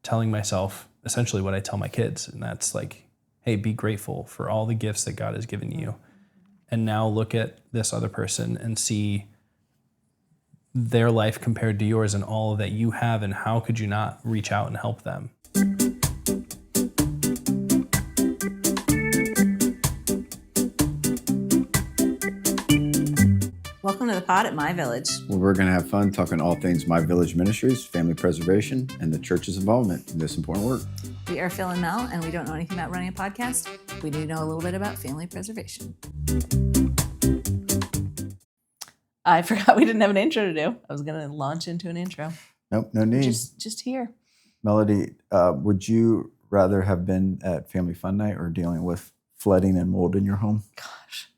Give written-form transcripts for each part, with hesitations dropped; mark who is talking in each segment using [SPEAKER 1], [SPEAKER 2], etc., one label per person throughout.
[SPEAKER 1] telling myself essentially what I tell my kids. And that's like, hey, be grateful for all the gifts that God has given you. And now look at this other person and see their life compared to yours and all that you have, and how could you not reach out and help them?
[SPEAKER 2] Welcome to the pod at My Village.
[SPEAKER 3] Well, we're going to have fun talking all things My Village Ministries, family preservation, and the church's involvement in this important work.
[SPEAKER 2] We are Phil and Mel, and we don't know anything about running a podcast. We do know a little bit about family preservation. I forgot we didn't have an intro to do. I was going to launch into an intro.
[SPEAKER 3] Nope, no need.
[SPEAKER 2] Just here.
[SPEAKER 3] Melody, would you rather have been at Family Fun Night or dealing with flooding and mold in your home?
[SPEAKER 2] Gosh,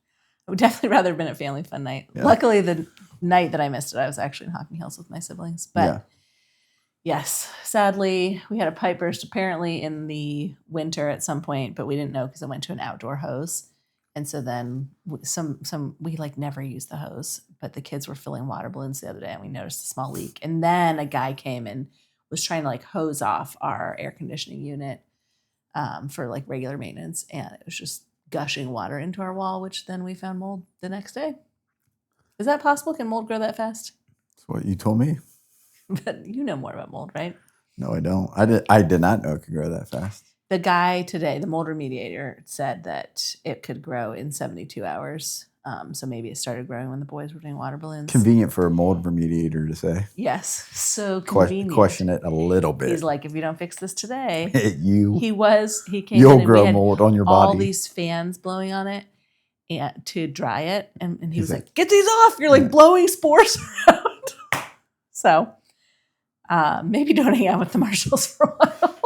[SPEAKER 2] I would definitely rather have been at Family Fun Night. Yeah. Luckily, the night that I missed it, I was actually in Hocking Hills with my siblings. But yes, sadly, we had a pipe burst apparently in the winter at some point, but we didn't know because I went to an outdoor hose. And so then we like never used the hose, but the kids were filling water balloons the other day and we noticed a small leak. And then a guy came and was trying to like hose off our air conditioning unit for like regular maintenance. And it was just gushing water into our wall, which then we found mold the next day. Is that possible? Can mold grow that fast?
[SPEAKER 3] That's what you told me.
[SPEAKER 2] But you know more about mold, right?
[SPEAKER 3] No, I don't. I did not know it could grow that fast.
[SPEAKER 2] The guy today, the mold remediator, said that it could grow in 72 hours. So maybe it started growing when the boys were doing water balloons.
[SPEAKER 3] Convenient for a mold remediator to say.
[SPEAKER 2] Yes, so convenient.
[SPEAKER 3] Question it a little bit.
[SPEAKER 2] He's like, if you don't fix this today, he came
[SPEAKER 3] you'll
[SPEAKER 2] in and
[SPEAKER 3] grow
[SPEAKER 2] we had
[SPEAKER 3] mold on your body.
[SPEAKER 2] All these fans blowing on it and to dry it, and he was like, get these off! You're like blowing spores around. So maybe don't hang out with the Marshalls for a while.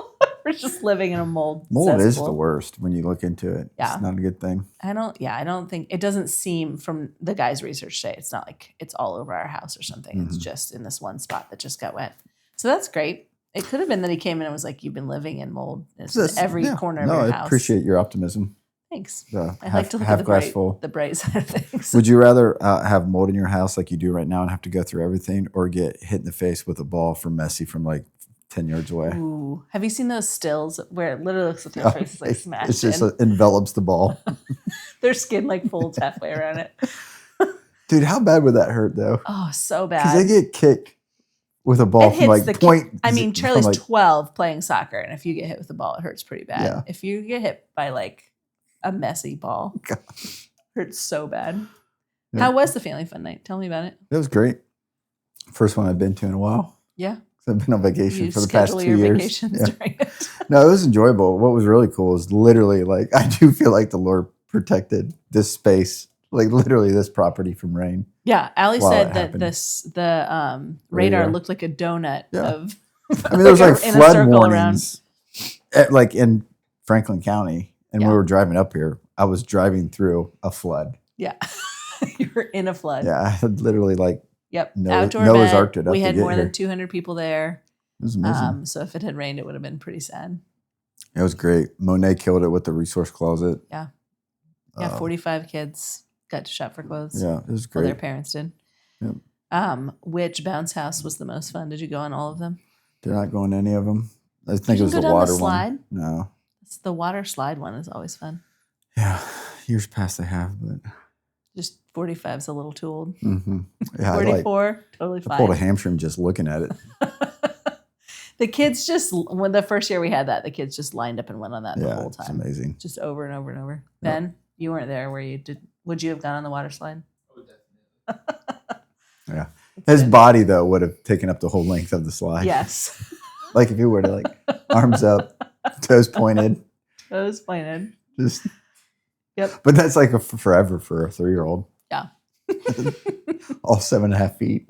[SPEAKER 2] We're just living in a mold.
[SPEAKER 3] Mold is the worst when you look into it.
[SPEAKER 2] Yeah.
[SPEAKER 3] It's not a good thing.
[SPEAKER 2] I don't think it doesn't seem from the guy's research today. It's not like it's all over our house or something. Mm-hmm. It's just in this one spot that just got wet. So that's great. It could have been that he came in and was like, you've been living in mold in every corner of your house.
[SPEAKER 3] I appreciate your optimism.
[SPEAKER 2] Thanks.
[SPEAKER 3] I
[SPEAKER 2] like to look at the bright side of things.
[SPEAKER 3] Would you rather have mold in your house like you do right now and have to go through everything, or get hit in the face with a ball from Messi from like 10 yards away?
[SPEAKER 2] Ooh. Have you seen those stills where it literally looks like your face is like smashed
[SPEAKER 3] It just envelops the ball.
[SPEAKER 2] Their skin like folds halfway around it.
[SPEAKER 3] Dude, how bad would that hurt though?
[SPEAKER 2] Oh, so bad.
[SPEAKER 3] Because they get kicked with a ball from like point.
[SPEAKER 2] Charlie's 12 playing soccer, and if you get hit with the ball, it hurts pretty bad. Yeah. If you get hit by like a messy ball, it hurts so bad. Yeah. How was the Family Fun Night? Tell me about it.
[SPEAKER 3] It was great. First one I've been to in a while.
[SPEAKER 2] Yeah.
[SPEAKER 3] I've been on vacation for the past 2 years.
[SPEAKER 2] During it.
[SPEAKER 3] No, it was enjoyable. What was really cool is literally like, I do feel like the Lord protected this space, like literally this property from rain.
[SPEAKER 2] Yeah. Allie said that the radar looked like a donut of,
[SPEAKER 3] I mean, there was like flood warnings like in Franklin County. And we were driving up here. I was driving through a flood.
[SPEAKER 2] Yeah. You were in a flood.
[SPEAKER 3] Yeah. I had literally like,
[SPEAKER 2] outdoor
[SPEAKER 3] Noah's
[SPEAKER 2] event.
[SPEAKER 3] Ark it up.
[SPEAKER 2] We had more than 200 people there.
[SPEAKER 3] It was amazing.
[SPEAKER 2] So if it had rained, it would have been pretty sad.
[SPEAKER 3] It was great. Monet killed it with the resource closet.
[SPEAKER 2] Yeah. Yeah, 45 kids got to shop for clothes.
[SPEAKER 3] Yeah, it was great.
[SPEAKER 2] Well, their parents did. Yep. Which bounce house was the most fun? Did you go on all of them?
[SPEAKER 3] Did not go on any of them. I think it was the water one. No.
[SPEAKER 2] It's the water slide one is always fun.
[SPEAKER 3] Yeah. Years past I have, but
[SPEAKER 2] just 45 is a little too old.
[SPEAKER 3] Mm-hmm. Yeah,
[SPEAKER 2] 44, totally fine.
[SPEAKER 3] I pulled a hamstring just looking at it.
[SPEAKER 2] The kids when the first year we had that, the kids just lined up and went on that the whole time.
[SPEAKER 3] It's amazing.
[SPEAKER 2] Just over and over and over. Yep. Ben, you weren't there where you did. Would you have gone on the water slide?
[SPEAKER 4] Oh, definitely.
[SPEAKER 3] Yeah. His body, though, would have taken up the whole length of the slide.
[SPEAKER 2] Yes.
[SPEAKER 3] Like if you were to like arms up, toes pointed.
[SPEAKER 2] Toes pointed.
[SPEAKER 3] Just.
[SPEAKER 2] Yep.
[SPEAKER 3] But that's like forever for a 3-year-old.
[SPEAKER 2] Yeah.
[SPEAKER 3] All 7.5 feet.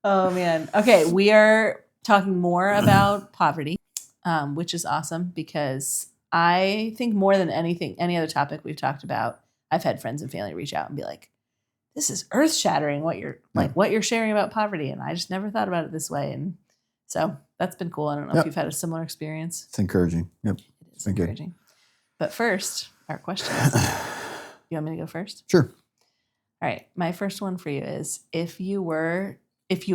[SPEAKER 2] Oh, man. Okay. We are talking more about poverty, which is awesome because I think more than any other topic we've talked about, I've had friends and family reach out and be like, this is earth shattering what you're sharing about poverty. And I just never thought about it this way. And so that's been cool. I don't know if you've had a similar experience.
[SPEAKER 3] It's encouraging. Yep.
[SPEAKER 2] It is encouraging. But first, our questions. You want me to go first?
[SPEAKER 3] Sure.
[SPEAKER 2] All right. My first one for you is if you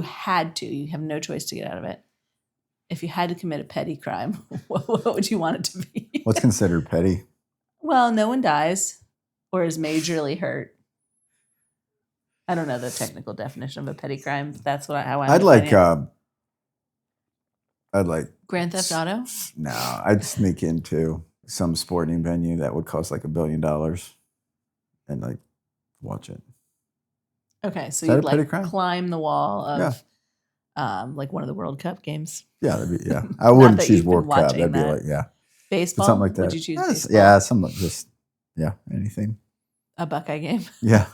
[SPEAKER 2] had to, you have no choice to get out of it, if you had to commit a petty crime, what would you want it to be?
[SPEAKER 3] What's considered petty?
[SPEAKER 2] Well, no one dies or is majorly hurt. I don't know the technical definition of a petty crime. But that's how I'm
[SPEAKER 3] I'd like
[SPEAKER 2] Grand Theft Auto.
[SPEAKER 3] No, I'd sneak into some sporting venue that would cost like $1 billion and like watch it.
[SPEAKER 2] Okay, so
[SPEAKER 3] Is that
[SPEAKER 2] you'd
[SPEAKER 3] a petty
[SPEAKER 2] like
[SPEAKER 3] crime?
[SPEAKER 2] climb the wall of like one of the World Cup games.
[SPEAKER 3] Yeah, I wouldn't
[SPEAKER 2] that
[SPEAKER 3] choose
[SPEAKER 2] you've been
[SPEAKER 3] World Cup.
[SPEAKER 2] watching
[SPEAKER 3] That'd be
[SPEAKER 2] that.
[SPEAKER 3] like
[SPEAKER 2] Baseball?
[SPEAKER 3] something like that.
[SPEAKER 2] Would you choose
[SPEAKER 3] Yes,
[SPEAKER 2] baseball?
[SPEAKER 3] Anything.
[SPEAKER 2] A Buckeye game?
[SPEAKER 3] Yeah.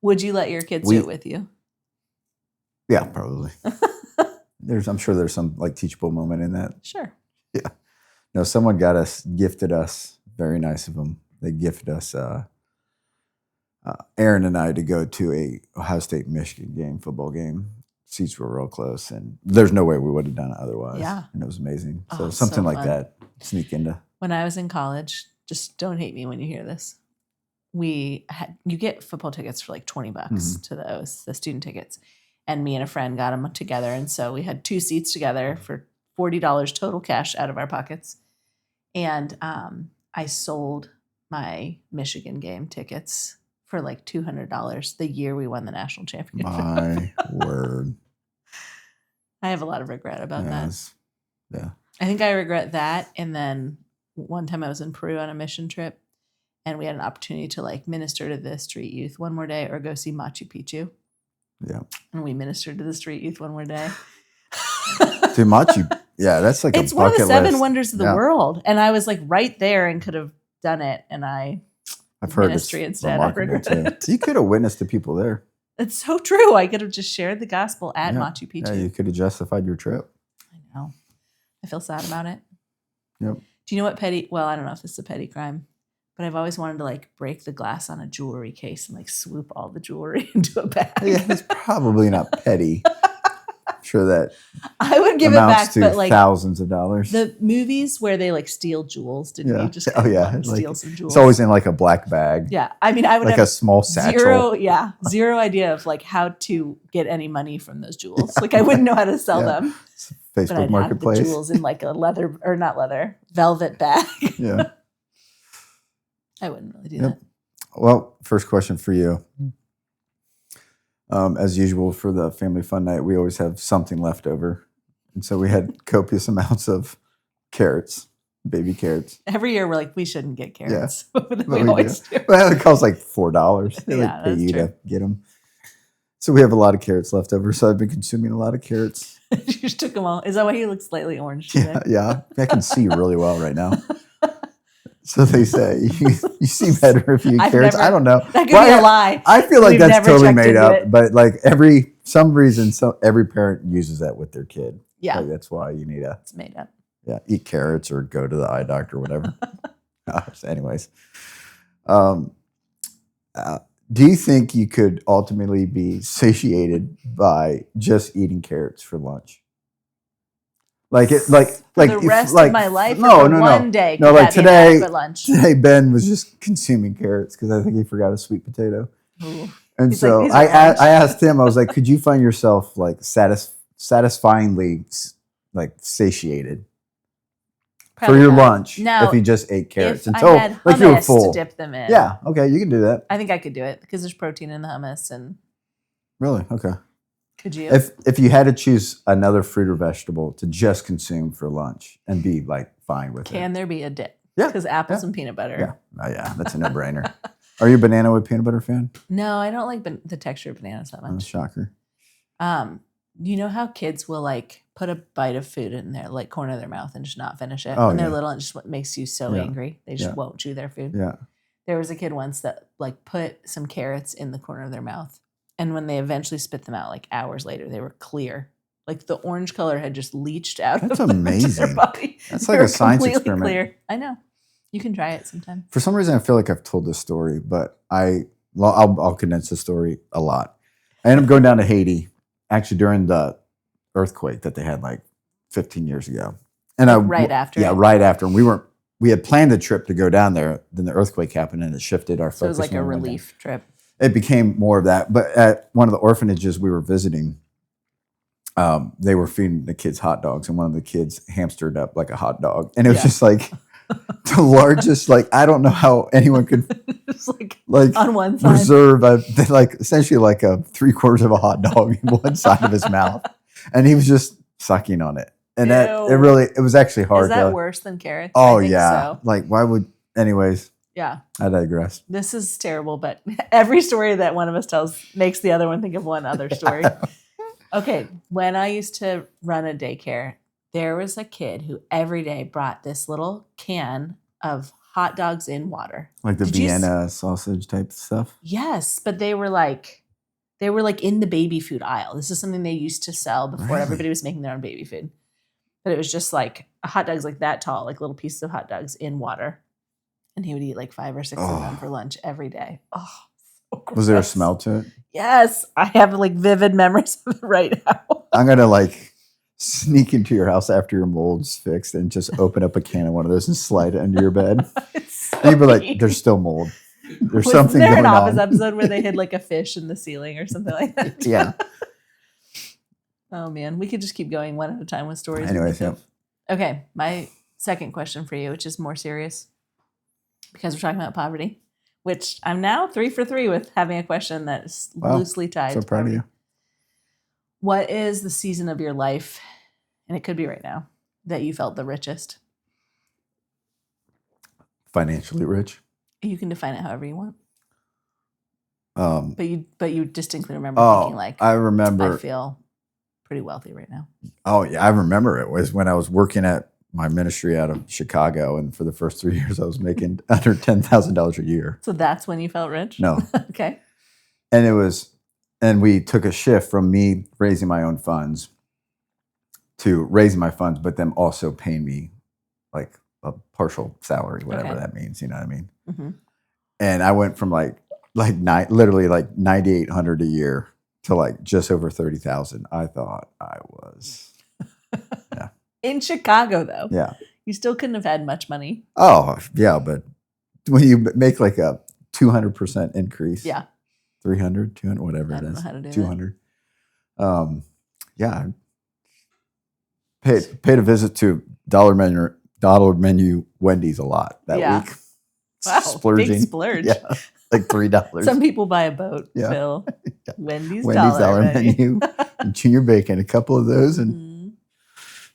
[SPEAKER 2] Would you let your kids do it with you?
[SPEAKER 3] Yeah, probably. I'm sure there's some like teachable moment in that.
[SPEAKER 2] Sure.
[SPEAKER 3] Yeah. No, someone gifted us, very nice of them. They gifted us, Aaron and I, to go to a Ohio State Michigan football game. Seats were real close, and there's no way we would have done it otherwise.
[SPEAKER 2] Yeah.
[SPEAKER 3] And it was amazing.
[SPEAKER 2] Oh,
[SPEAKER 3] So something
[SPEAKER 2] so
[SPEAKER 3] like
[SPEAKER 2] fun.
[SPEAKER 3] that, sneak into.
[SPEAKER 2] When I was in college, just don't hate me when you hear this. You get football tickets for like $20 to those, the student tickets. And me and a friend got them together. And so we had 2 seats together for $40 total cash out of our pockets. And I sold my Michigan game tickets for like $200 the year we won the national championship.
[SPEAKER 3] My word.
[SPEAKER 2] I have a lot of regret about that.
[SPEAKER 3] Yeah.
[SPEAKER 2] I think I regret that. And then one time I was in Peru on a mission trip, and we had an opportunity to like minister to the street youth one more day or go see Machu Picchu.
[SPEAKER 3] Yeah.
[SPEAKER 2] And we ministered to the street youth one more day.
[SPEAKER 3] Too much. That's like
[SPEAKER 2] It's
[SPEAKER 3] a
[SPEAKER 2] one of the
[SPEAKER 3] bucket
[SPEAKER 2] 7
[SPEAKER 3] list.
[SPEAKER 2] wonders of the world. And I was like right there and could have done it. And I've
[SPEAKER 3] heard
[SPEAKER 2] ministry
[SPEAKER 3] it's
[SPEAKER 2] instead. I
[SPEAKER 3] remarkable
[SPEAKER 2] regret
[SPEAKER 3] too. You could have witnessed to people there.
[SPEAKER 2] It's so true. I could have just shared the gospel at Machu Picchu.
[SPEAKER 3] Yeah, you could have justified your trip.
[SPEAKER 2] I know. I feel sad about it.
[SPEAKER 3] Yep.
[SPEAKER 2] Do you know what I don't know if this is a petty crime, but I've always wanted to like break the glass on a jewelry case and like swoop all the jewelry into a bag.
[SPEAKER 3] Yeah, it's probably not petty. I'm sure that
[SPEAKER 2] I would give it
[SPEAKER 3] amounts
[SPEAKER 2] back,
[SPEAKER 3] to
[SPEAKER 2] but like
[SPEAKER 3] thousands of dollars.
[SPEAKER 2] the movies where they like steal jewels, didn't you just steal some jewels?
[SPEAKER 3] It's always in like a black bag.
[SPEAKER 2] Yeah. I mean, I would
[SPEAKER 3] like
[SPEAKER 2] have
[SPEAKER 3] a small satchel.
[SPEAKER 2] zero idea of like how to get any money from those jewels. Like I wouldn't know how to sell them.
[SPEAKER 3] Facebook
[SPEAKER 2] but I'd
[SPEAKER 3] Marketplace.
[SPEAKER 2] have the jewels in like a velvet bag.
[SPEAKER 3] Yeah.
[SPEAKER 2] I wouldn't really do that.
[SPEAKER 3] Well, first question for you. As usual for the family fun night, we always have something left over. And so we had copious amounts of carrots, baby carrots.
[SPEAKER 2] Every year we're like, we shouldn't get carrots.
[SPEAKER 3] But
[SPEAKER 2] we always do.
[SPEAKER 3] Well, it costs like $4. They like pay you to get them. So we have a lot of carrots left over. So I've been consuming a lot of carrots.
[SPEAKER 2] You just took them all. Is that why you look slightly orange today?
[SPEAKER 3] Yeah. I can see really well right now. So they say you see better if you eat carrots. I don't know.
[SPEAKER 2] That could be a lie.
[SPEAKER 3] I feel like that's totally made up.
[SPEAKER 2] It.
[SPEAKER 3] But like every parent uses that with their kid.
[SPEAKER 2] Yeah,
[SPEAKER 3] like that's why you need
[SPEAKER 2] it's made up.
[SPEAKER 3] Yeah, eat carrots or go to the eye doctor or whatever. Anyways, do you think you could ultimately be satiated by just eating carrots for lunch? For
[SPEAKER 2] the rest of my life. One day.
[SPEAKER 3] No, like today.
[SPEAKER 2] For lunch.
[SPEAKER 3] Today, Ben was just consuming carrots because I think he forgot a sweet potato.
[SPEAKER 2] Ooh.
[SPEAKER 3] And
[SPEAKER 2] He's
[SPEAKER 3] so
[SPEAKER 2] like,
[SPEAKER 3] I asked him. I was like, "Could you find yourself like satisfyingly like satiated
[SPEAKER 2] Probably
[SPEAKER 3] for your
[SPEAKER 2] not.
[SPEAKER 3] lunch
[SPEAKER 2] Now,
[SPEAKER 3] if you just ate carrots
[SPEAKER 2] if
[SPEAKER 3] until
[SPEAKER 2] I had
[SPEAKER 3] like you were
[SPEAKER 2] hummus
[SPEAKER 3] full?"
[SPEAKER 2] to dip them in.
[SPEAKER 3] Yeah. Okay, you can do that.
[SPEAKER 2] I think I could do it because there's protein in the hummus. And
[SPEAKER 3] Really? Okay.
[SPEAKER 2] could you?
[SPEAKER 3] If you had to choose another fruit or vegetable to just consume for lunch and be like fine with it,
[SPEAKER 2] Can there be a dip?
[SPEAKER 3] Yeah.
[SPEAKER 2] Because apples and peanut butter.
[SPEAKER 3] Yeah. Oh, yeah, that's a no-brainer. Are you a banana with peanut butter fan?
[SPEAKER 2] No, I don't like the texture of bananas that
[SPEAKER 3] Oh,
[SPEAKER 2] much.
[SPEAKER 3] shocker.
[SPEAKER 2] You know how kids will like put a bite of food in their like corner of their mouth and just not finish it
[SPEAKER 3] Oh,
[SPEAKER 2] when they're
[SPEAKER 3] yeah.
[SPEAKER 2] little, and just what makes you so
[SPEAKER 3] Yeah.
[SPEAKER 2] angry. They just
[SPEAKER 3] Yeah.
[SPEAKER 2] won't chew their food.
[SPEAKER 3] Yeah.
[SPEAKER 2] There was a kid once that like put some carrots in the corner of their mouth, and when they eventually spit them out, like hours later, they were clear. Like the orange color had just leached out.
[SPEAKER 3] That's
[SPEAKER 2] of their
[SPEAKER 3] amazing.
[SPEAKER 2] body.
[SPEAKER 3] That's
[SPEAKER 2] They
[SPEAKER 3] like a
[SPEAKER 2] were
[SPEAKER 3] science
[SPEAKER 2] completely
[SPEAKER 3] experiment.
[SPEAKER 2] Clear. I know. You can try it sometime.
[SPEAKER 3] For some reason, I feel like I've told this story, but I'll condense the story a lot. I ended up going down to Haiti, actually during the earthquake that they had like 15 years ago, and
[SPEAKER 2] Right after.
[SPEAKER 3] Yeah,
[SPEAKER 2] it.
[SPEAKER 3] right after. And we had planned the trip to go down there. Then the earthquake happened, and it shifted our focus.
[SPEAKER 2] So it was like a
[SPEAKER 3] when we went
[SPEAKER 2] relief trip.
[SPEAKER 3] down. It became more of that. But at one of the orphanages we were visiting, they were feeding the kids hot dogs, and one of the kids hamstered up like a hot dog, and it was
[SPEAKER 2] Yeah.
[SPEAKER 3] just like the largest. Like I don't know how anyone could
[SPEAKER 2] Just like
[SPEAKER 3] like
[SPEAKER 2] on one side.
[SPEAKER 3] reserve like essentially like a 3/4 of a hot dog in one side of his mouth, and he was just sucking on it, and that
[SPEAKER 2] Ew.
[SPEAKER 3] it was actually hard.
[SPEAKER 2] Is that
[SPEAKER 3] to,
[SPEAKER 2] worse than carrots?
[SPEAKER 3] Oh
[SPEAKER 2] I think
[SPEAKER 3] yeah,
[SPEAKER 2] So.
[SPEAKER 3] like why would? Anyways,
[SPEAKER 2] Yeah.
[SPEAKER 3] I digress.
[SPEAKER 2] This is terrible, but every story that one of us tells makes the other one think of one other story. Okay, when I used to run a daycare, there was a kid who every day brought this little can of hot dogs in water.
[SPEAKER 3] Like the
[SPEAKER 2] Did you
[SPEAKER 3] Vienna sausage type stuff.
[SPEAKER 2] Yes, but they were like in the baby food aisle. This is something they used to sell before
[SPEAKER 3] Really?
[SPEAKER 2] everybody was making their own baby food. But it was just like hot dogs like that tall, like little pieces of hot dogs in water. And he would eat like 5 or 6 of them for lunch every day. Oh, so gross.
[SPEAKER 3] Was there a smell to it?
[SPEAKER 2] Yes, I have like vivid memories of it right now.
[SPEAKER 3] I'm gonna like sneak into your house after your mold's fixed and just open up a can of one of those and slide it under your bed.
[SPEAKER 2] It's so
[SPEAKER 3] And you'd be like,
[SPEAKER 2] mean.
[SPEAKER 3] "There's still mold. There's
[SPEAKER 2] Wasn't
[SPEAKER 3] something
[SPEAKER 2] there
[SPEAKER 3] going
[SPEAKER 2] an Office
[SPEAKER 3] on."
[SPEAKER 2] episode where they hid like a fish in the ceiling or something like that?
[SPEAKER 3] Yeah.
[SPEAKER 2] Oh man, we could just keep going one at a time with stories. we
[SPEAKER 3] Anyways,
[SPEAKER 2] think
[SPEAKER 3] yeah.
[SPEAKER 2] of. Okay, my second question for you, which is more serious, because we're talking about poverty, which I'm now 3 for 3 with having a question that's
[SPEAKER 3] Wow,
[SPEAKER 2] loosely tied.
[SPEAKER 3] So
[SPEAKER 2] to
[SPEAKER 3] proud of
[SPEAKER 2] poverty.
[SPEAKER 3] you.
[SPEAKER 2] What is the season of your life, and it could be right now, that you felt the richest?
[SPEAKER 3] Financially rich.
[SPEAKER 2] You can define it however you want,
[SPEAKER 3] Um,
[SPEAKER 2] but you distinctly remember thinking like,
[SPEAKER 3] I remember.
[SPEAKER 2] I feel pretty wealthy right now.
[SPEAKER 3] Oh yeah, I remember it was when I was working at my ministry out of Chicago, and for the first 3 years, I was making under $10,000 a year.
[SPEAKER 2] So that's when you felt rich?
[SPEAKER 3] No,
[SPEAKER 2] Okay.
[SPEAKER 3] and we took a shift from me raising my own funds to raising my funds, but them also paying me like a partial salary, whatever
[SPEAKER 2] Okay.
[SPEAKER 3] that means. You know what I mean?
[SPEAKER 2] Mhm.
[SPEAKER 3] And I went from literally like 9,800 a year to like just over 30,000. I thought I was,
[SPEAKER 2] In Chicago, though,
[SPEAKER 3] yeah.
[SPEAKER 2] you still couldn't have had much money.
[SPEAKER 3] Oh yeah, but when you make like a 200% increase,
[SPEAKER 2] Yeah.
[SPEAKER 3] 300, 200, whatever
[SPEAKER 2] I
[SPEAKER 3] it
[SPEAKER 2] don't know
[SPEAKER 3] is,
[SPEAKER 2] how to do that.
[SPEAKER 3] 200. Yeah, I paid a visit to dollar menu Wendy's a lot that
[SPEAKER 2] Yeah.
[SPEAKER 3] week.
[SPEAKER 2] Wow,
[SPEAKER 3] Splurging.
[SPEAKER 2] big splurge.
[SPEAKER 3] Yeah, like $3.
[SPEAKER 2] Some people buy a boat,
[SPEAKER 3] Yeah.
[SPEAKER 2] Phil. Wendy's
[SPEAKER 3] Wendy's dollar
[SPEAKER 2] menu.
[SPEAKER 3] menu, and junior bacon, a couple of those, and
[SPEAKER 2] Mhm.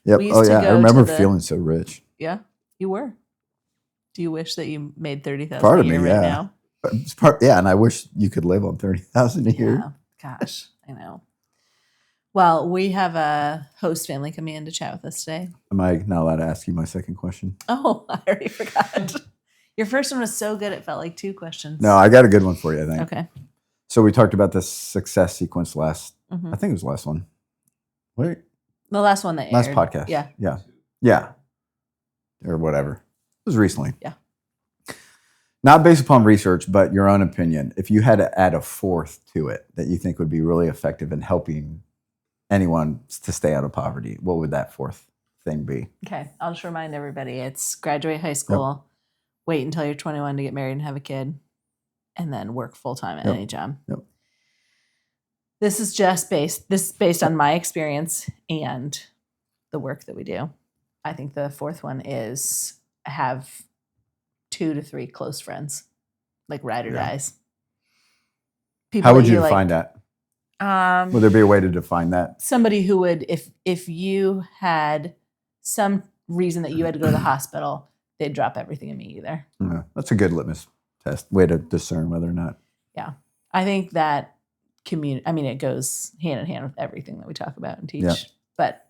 [SPEAKER 3] yep.
[SPEAKER 2] We used
[SPEAKER 3] Oh
[SPEAKER 2] to
[SPEAKER 3] yeah, I
[SPEAKER 2] go to
[SPEAKER 3] remember
[SPEAKER 2] the-
[SPEAKER 3] feeling so rich.
[SPEAKER 2] Yeah, you were. Do you wish that you made 30,000
[SPEAKER 3] Part
[SPEAKER 2] a
[SPEAKER 3] of me,
[SPEAKER 2] year right
[SPEAKER 3] yeah.
[SPEAKER 2] now?
[SPEAKER 3] But it's yeah, and I wish you could live on 30,000 a year.
[SPEAKER 2] Yeah. Gosh, I know. Well, we have a host family coming in to chat with us today.
[SPEAKER 3] Am I not allowed to ask you my second question?
[SPEAKER 2] Oh, I already forgot. Your first one was so good it felt like 2 questions.
[SPEAKER 3] No, I got a good one for you, I think.
[SPEAKER 2] Okay.
[SPEAKER 3] So we talked about the success sequence last,
[SPEAKER 2] Mhm.
[SPEAKER 3] I think it was the last one. Wait,
[SPEAKER 2] The last one that
[SPEAKER 3] last
[SPEAKER 2] aired.
[SPEAKER 3] podcast.
[SPEAKER 2] Yeah.
[SPEAKER 3] Yeah. Yeah. Or whatever. It was recently.
[SPEAKER 2] Yeah.
[SPEAKER 3] Not based upon research, but your own opinion. If you had to add a fourth to it that you think would be really effective in helping anyone to stay out of poverty, what would that fourth thing be?
[SPEAKER 2] Okay. I'll just remind everybody it's graduate high school, wait until you're 21 to get married and have a kid, and then work full time at
[SPEAKER 3] Yep.
[SPEAKER 2] any job.
[SPEAKER 3] Yep.
[SPEAKER 2] This is based on my experience and the work that we do. I think the fourth one is have 2 to 3 close friends, like ride or
[SPEAKER 3] Yeah.
[SPEAKER 2] dies. People
[SPEAKER 3] How would
[SPEAKER 2] that
[SPEAKER 3] you
[SPEAKER 2] like,
[SPEAKER 3] define that? Would there be a way to define that?
[SPEAKER 2] somebody who would, if you had some reason that you had to go to the hospital, they'd drop everything and meet you there.
[SPEAKER 3] Yeah, that's a good litmus test, way to discern whether or not.
[SPEAKER 2] I think that it goes hand in hand with everything that we talk about and teach.
[SPEAKER 3] Yeah.
[SPEAKER 2] But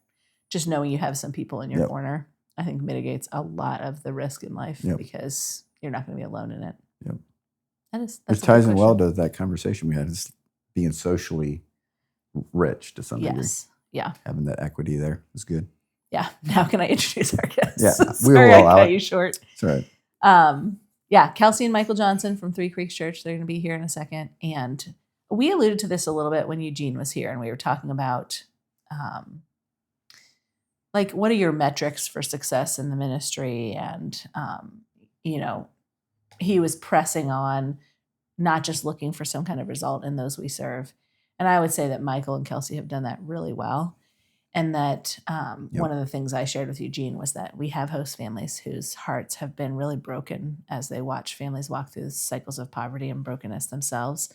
[SPEAKER 2] just knowing you have some people in your
[SPEAKER 3] Yep.
[SPEAKER 2] corner, I think mitigates a lot of the risk in life
[SPEAKER 3] Yep.
[SPEAKER 2] because you're not going to be alone in it.
[SPEAKER 3] Yep.
[SPEAKER 2] That's
[SPEAKER 3] It ties in well to that conversation we had, is being socially rich to some degree.
[SPEAKER 2] Yes. Yeah.
[SPEAKER 3] Having that equity there is good.
[SPEAKER 2] Yeah. Now can I introduce our guests?
[SPEAKER 3] Yeah, we
[SPEAKER 2] Sorry,
[SPEAKER 3] will
[SPEAKER 2] I
[SPEAKER 3] allow
[SPEAKER 2] cut
[SPEAKER 3] it.
[SPEAKER 2] you short.
[SPEAKER 3] That's all right.
[SPEAKER 2] Yeah, Kelsey and Michael Johnson from Three Creeks Church. They're going to be here in a second. And we alluded to this a little bit when Eugene was here, and we were talking about like, what are your metrics for success in the ministry? And, he was pressing on not just looking for some kind of result in those we serve. And I would say that Michael and Kelsey have done that really well. And that one of the things I shared with Eugene was that we have host families whose hearts have been really broken as they watch families walk through the cycles of poverty and brokenness themselves.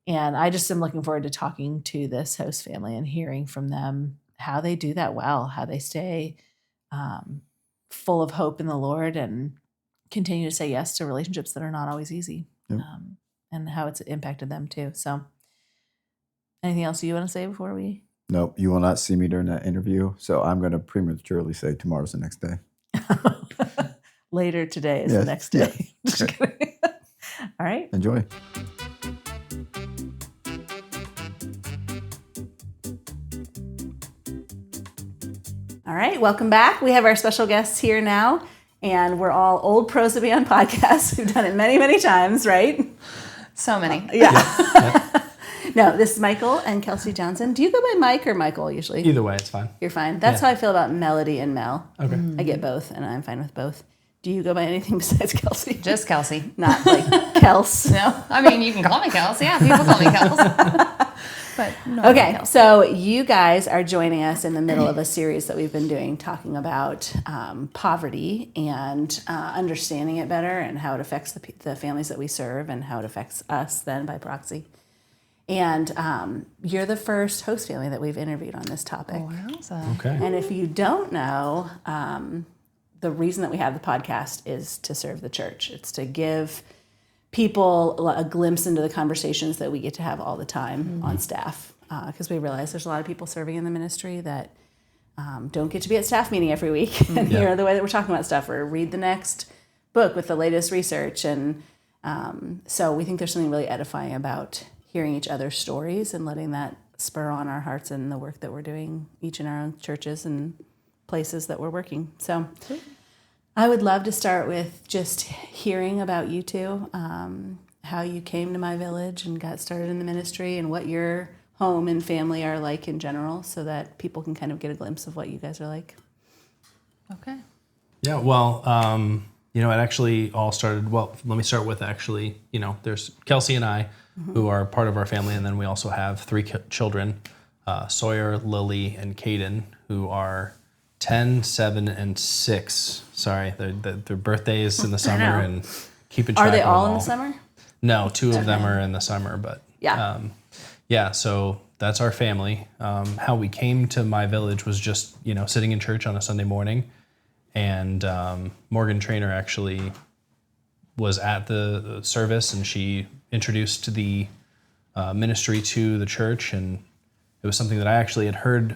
[SPEAKER 2] And I just am looking forward to talking to this host family and hearing from them how they do that well, how they stay full of hope in the Lord and continue to say yes to relationships that are not always easy, and how it's impacted them too. So anything else you want to say before we...
[SPEAKER 3] Nope, you will not see me during that interview. So I'm going to prematurely say tomorrow's the next day.
[SPEAKER 2] Later today is the next day.
[SPEAKER 3] Yeah.
[SPEAKER 2] Just kidding. All right.
[SPEAKER 3] Enjoy.
[SPEAKER 2] All right. Welcome back. We have our special guests here now, and we're all old pros to be on podcasts who've done it many, many times, right?
[SPEAKER 5] So many.
[SPEAKER 2] Yeah. No, this is Michael and Kelsey Johnson. Do you go by Mike or Michael usually?
[SPEAKER 1] Either way, it's fine.
[SPEAKER 2] You're fine. That's how I feel about Melody and Mel.
[SPEAKER 1] Okay.
[SPEAKER 2] I get both, and I'm fine with both. Do you go by anything besides Kelsey?
[SPEAKER 5] Just Kelsey.
[SPEAKER 2] Not like Kels.
[SPEAKER 5] No, I mean, you can call me Kels. Yeah, people call me Kels. But no.
[SPEAKER 2] Okay, so you guys are joining us in the middle of a series that we've been doing, talking about poverty and understanding it better and how it affects the families that we serve and how it affects us then by proxy. And you're the first host family that we've interviewed on this topic.
[SPEAKER 5] Wow.
[SPEAKER 1] Okay.
[SPEAKER 2] And if you don't know, the reason that we have the podcast is to serve the church. It's to give people a glimpse into the conversations that we get to have all the time on staff. Because we realize there's a lot of people serving in the ministry that don't get to be at staff meeting every week and hear the way that we're talking about stuff or read the next book with the latest research. And so we think there's something really edifying about hearing each other's stories and letting that spur on our hearts and the work that we're doing each in our own churches and places that we're working. So I would love to start with just hearing about you two, how you came to my village and got started in the ministry and what your home and family are like in general so that people can kind of get a glimpse of what you guys are like.
[SPEAKER 5] Okay.
[SPEAKER 1] Yeah, well, it actually all started, well, let me start with there's Kelsey and I, who are part of our family, and then we also have three children, Sawyer, Lily, and Caden, who are 10, 7, and 6. Sorry, their birthdays in the summer and keeping track of them all.
[SPEAKER 2] Are they all in the summer?
[SPEAKER 1] No, 2 of them are in the summer, but so that's our family. How we came to my village was just, sitting in church on a Sunday morning, and Morgan Trainer actually was at the service, and she introduced the ministry to the church, and it was something that I actually had heard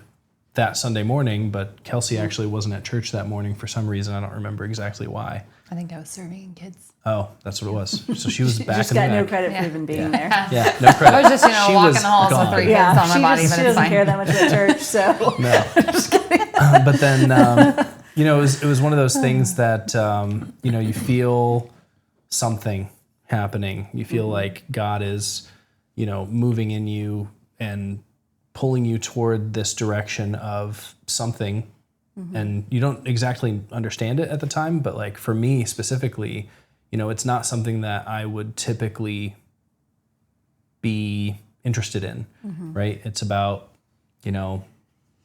[SPEAKER 1] that Sunday morning, but Kelsey actually wasn't at church that morning for some reason. I don't remember exactly why.
[SPEAKER 5] I think I was serving kids.
[SPEAKER 1] Oh, that's what it was. So she was back
[SPEAKER 2] just
[SPEAKER 1] in the
[SPEAKER 2] got no
[SPEAKER 1] back.
[SPEAKER 2] credit for even being there.
[SPEAKER 1] Yeah, no credit.
[SPEAKER 5] I was just,
[SPEAKER 1] She
[SPEAKER 5] walking
[SPEAKER 1] was
[SPEAKER 5] the halls
[SPEAKER 1] gone.
[SPEAKER 5] with 3 kids on my body,
[SPEAKER 2] she
[SPEAKER 5] but it's
[SPEAKER 2] doesn't
[SPEAKER 5] fine.
[SPEAKER 2] care that much about church, so.
[SPEAKER 1] No. But then, it was one of those things that, you feel something happening. You feel like God is, moving in you and pulling you toward this direction of something. And you don't exactly understand it at the time, but like for me specifically, it's not something that I would typically be interested in, right? It's about,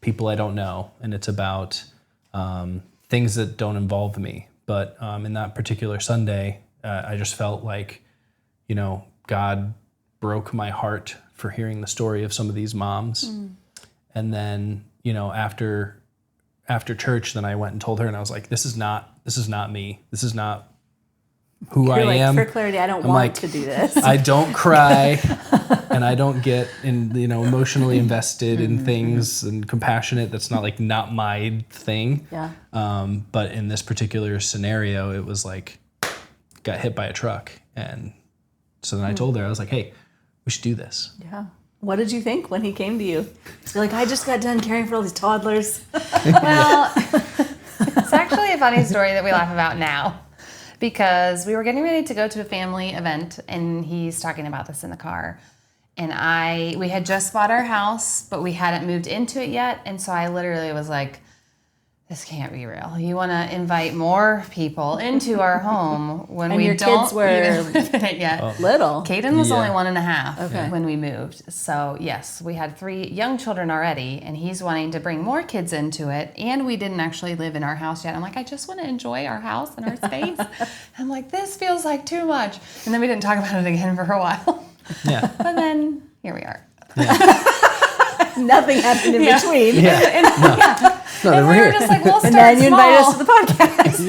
[SPEAKER 1] people I don't know, and it's about things that don't involve me. But in that particular Sunday, I just felt like, God broke my heart for hearing the story of some of these moms. And then, after church, then I went and told her, and I was like, this is not me. This is not who I am.
[SPEAKER 2] For clarity, I don't want to do this.
[SPEAKER 1] I don't cry and I don't get emotionally invested in things and compassionate. That's not my thing.
[SPEAKER 2] Yeah.
[SPEAKER 1] But in this particular scenario, it was like, got hit by a truck. And so then I told her, I was like, hey, we should do this.
[SPEAKER 2] Yeah. What did you think when he came to you? You're like, I just got done caring for all these toddlers.
[SPEAKER 5] Well, it's actually a funny story that we laugh about now, because we were getting ready to go to a family event, and he's talking about this in the car. And we had just bought our house, but we hadn't moved into it yet. And so I literally was like, this can't be real. You want to invite more people into our home when
[SPEAKER 2] And
[SPEAKER 5] we
[SPEAKER 2] your
[SPEAKER 5] don't
[SPEAKER 2] kids were
[SPEAKER 5] even live in it yet.
[SPEAKER 2] Little.
[SPEAKER 5] Caden was
[SPEAKER 1] Yeah.
[SPEAKER 5] only 1.5
[SPEAKER 2] Okay.
[SPEAKER 5] when we moved. So yes, we had 3 young children already, and he's wanting to bring more kids into it. And we didn't actually live in our house yet. I'm like, I just want to enjoy our house and our space. I'm like, this feels like too much. And then we didn't talk about it again for a while.
[SPEAKER 1] Yeah.
[SPEAKER 5] But then here we are.
[SPEAKER 2] Nothing happened in
[SPEAKER 5] Yeah.
[SPEAKER 2] between.
[SPEAKER 1] No,
[SPEAKER 5] And
[SPEAKER 1] we're
[SPEAKER 5] we were
[SPEAKER 1] here.
[SPEAKER 5] just like, we'll start
[SPEAKER 2] And then you
[SPEAKER 5] small.
[SPEAKER 2] invite us to the podcast.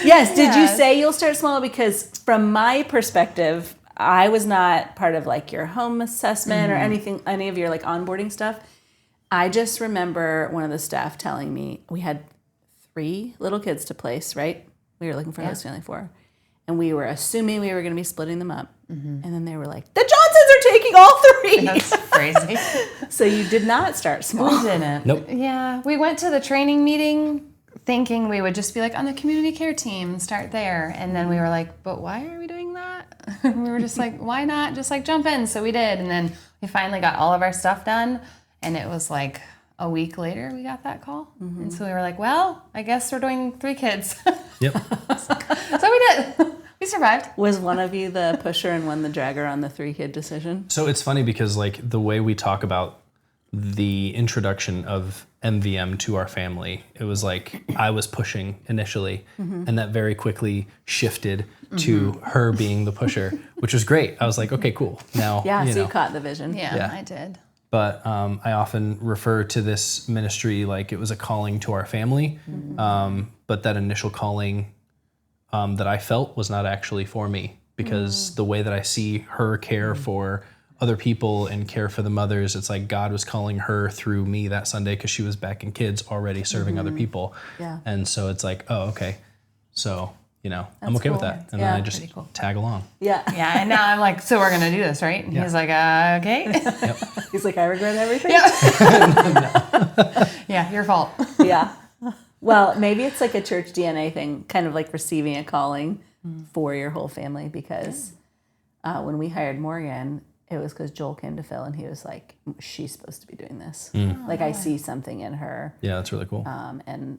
[SPEAKER 2] Yes. Did you
[SPEAKER 5] Yes.
[SPEAKER 2] say you'll start small? Because from my perspective, I was not part of like your home assessment or anything, any of your like onboarding stuff. I just remember one of the staff telling me we had 3 little kids to place, right? We were looking for a host family for. And we were assuming we were going to be splitting them up. And then they were like, the Johnsons are taking all 3.
[SPEAKER 5] That's crazy.
[SPEAKER 2] So you did not start small.
[SPEAKER 5] We didn't.
[SPEAKER 1] Nope.
[SPEAKER 5] Yeah, we went to the training meeting thinking we would just be like on the community care team, start there. And then we were like, but why are we doing that? We were just like, why not just like jump in? So we did. And then we finally got all of our stuff done. And it was like a week later we got that call. And so we were like, well, I guess we're doing 3 kids.
[SPEAKER 1] Yep.
[SPEAKER 5] So we did. We survived.
[SPEAKER 2] Was one of you the pusher and one the dragger on the 3-kid decision?
[SPEAKER 1] So it's funny because like the way we talk about the introduction of MVM to our family, it was like I was pushing initially, and that very quickly shifted to her being the pusher, which was great. I was like, okay, cool. Now,
[SPEAKER 2] Yeah,
[SPEAKER 1] you
[SPEAKER 2] so
[SPEAKER 1] know.
[SPEAKER 2] you caught the vision.
[SPEAKER 5] Yeah,
[SPEAKER 1] Yeah.
[SPEAKER 5] I did.
[SPEAKER 1] But I often refer to this ministry like it was a calling to our family, but that initial calling that I felt was not actually for me, because the way that I see her care for other people and care for the mothers, it's like God was calling her through me that Sunday because she was back in kids already serving other people.
[SPEAKER 2] Yeah.
[SPEAKER 1] And so it's like, oh, okay. So, I'm
[SPEAKER 2] That's
[SPEAKER 1] okay with
[SPEAKER 2] cool.
[SPEAKER 1] that. And
[SPEAKER 2] Yeah.
[SPEAKER 1] then I just
[SPEAKER 5] Pretty cool.
[SPEAKER 1] tag along.
[SPEAKER 2] Yeah.
[SPEAKER 5] Yeah, and now I'm like, so we're going to do this, right? And he's like, okay.
[SPEAKER 2] He's like, I regret everything.
[SPEAKER 5] Yeah, your fault.
[SPEAKER 2] Yeah. Well, maybe it's like a church DNA thing, kind of like receiving a calling for your whole family, because when we hired Morgan, it was because Joel came to Phil and he was like, she's supposed to be doing this. Like, I see something in her.
[SPEAKER 1] Yeah, that's really cool.
[SPEAKER 2] And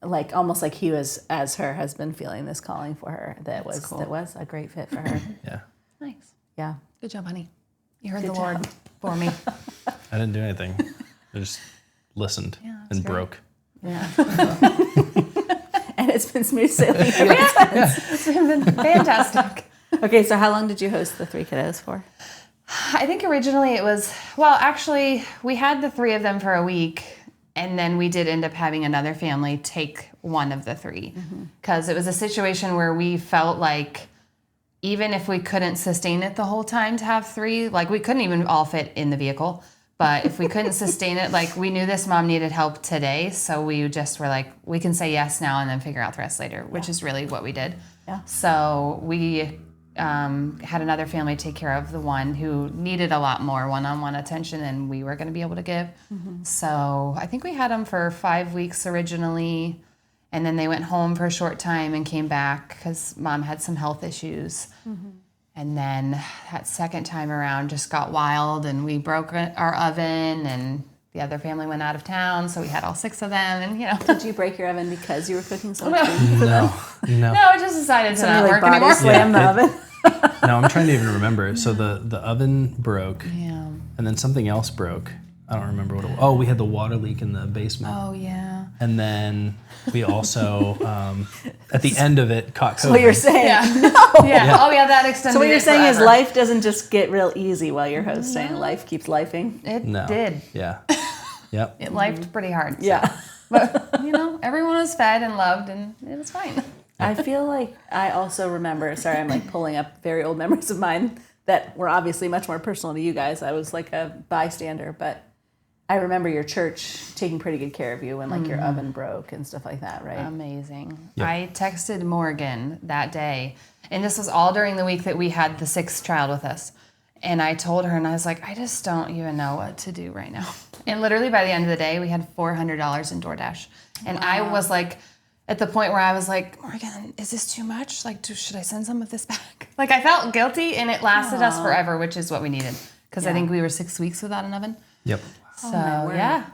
[SPEAKER 2] like almost like he was, as her husband, feeling this calling for her that was a great fit for her.
[SPEAKER 1] Yeah.
[SPEAKER 5] Nice.
[SPEAKER 2] Yeah.
[SPEAKER 5] Good job, honey. You heard
[SPEAKER 2] Good
[SPEAKER 5] the Lord
[SPEAKER 2] job.
[SPEAKER 5] for me.
[SPEAKER 1] I didn't do anything. I just listened
[SPEAKER 5] that's
[SPEAKER 1] and
[SPEAKER 5] great.
[SPEAKER 1] broke.
[SPEAKER 5] Yeah.
[SPEAKER 2] And it's been smooth sailing ever since.
[SPEAKER 5] It's been fantastic.
[SPEAKER 2] Okay, so how long did you host the 3 kiddos for?
[SPEAKER 5] I think originally it was, well, actually, we had the 3 of them for a week, and then we did end up having another family take one of the 3, because it was a situation where we felt like even if we couldn't sustain it the whole time to have 3, like we couldn't even all fit in the vehicle, but if we couldn't sustain it, like we knew this mom needed help today, so we just were like, we can say yes now and then figure out the rest later, which is really what we did.
[SPEAKER 2] Yeah.
[SPEAKER 5] So we had another family take care of the one who needed a lot more one-on-one attention than we were going to be able to give. So I think we had them for 5 weeks originally, and then they went home for a short time and came back because mom had some health issues. And then that second time around just got wild, and we broke our oven, and the other family went out of town, so we had all 6 of them, and
[SPEAKER 2] Did you break your oven because you were cooking so much food?
[SPEAKER 1] No.
[SPEAKER 5] No, I just decided to not
[SPEAKER 2] Somebody
[SPEAKER 5] work
[SPEAKER 2] like body
[SPEAKER 5] anymore.
[SPEAKER 2] slam the
[SPEAKER 1] Yeah,
[SPEAKER 2] oven?
[SPEAKER 1] No, I'm trying to even remember. So the oven broke,
[SPEAKER 5] Yeah.
[SPEAKER 1] and then something else broke. I don't remember what it was. Oh, we had the water leak in the basement.
[SPEAKER 5] Oh, yeah.
[SPEAKER 1] And then we also, at the end of it, caught COVID.
[SPEAKER 2] So what you're saying?
[SPEAKER 5] Yeah. Yeah. Oh, yeah, that extended
[SPEAKER 2] So what you're
[SPEAKER 5] it
[SPEAKER 2] saying is
[SPEAKER 5] forever.
[SPEAKER 2] life doesn't just get real easy while you're hosting. Life keeps lifing.
[SPEAKER 5] It
[SPEAKER 1] No.
[SPEAKER 5] did.
[SPEAKER 1] Yeah. Yep.
[SPEAKER 5] It lifed pretty hard. so.
[SPEAKER 2] Yeah.
[SPEAKER 5] But, everyone was fed and loved, and it was fine.
[SPEAKER 2] I feel like I also remember, sorry, I'm like pulling up very old memories of mine that were obviously much more personal to you guys. I was like a bystander, but I remember your church taking pretty good care of you when like your oven broke and stuff like that, right?
[SPEAKER 5] Amazing.
[SPEAKER 1] Yep.
[SPEAKER 5] I texted Morgan that day, and this was all during the week that we had the 6th child with us. And I told her, and I was like, I just don't even know what to do right now. And literally by the end of the day, we had $400 in DoorDash. And I was like, at the point where I was like, Morgan, is this too much? Like, should I send some of this back? Like, I felt guilty, and it lasted us forever, which is what we needed. Because I think we were 6 weeks without an oven.
[SPEAKER 1] Yep.
[SPEAKER 5] So,
[SPEAKER 2] my word.
[SPEAKER 5] yeah,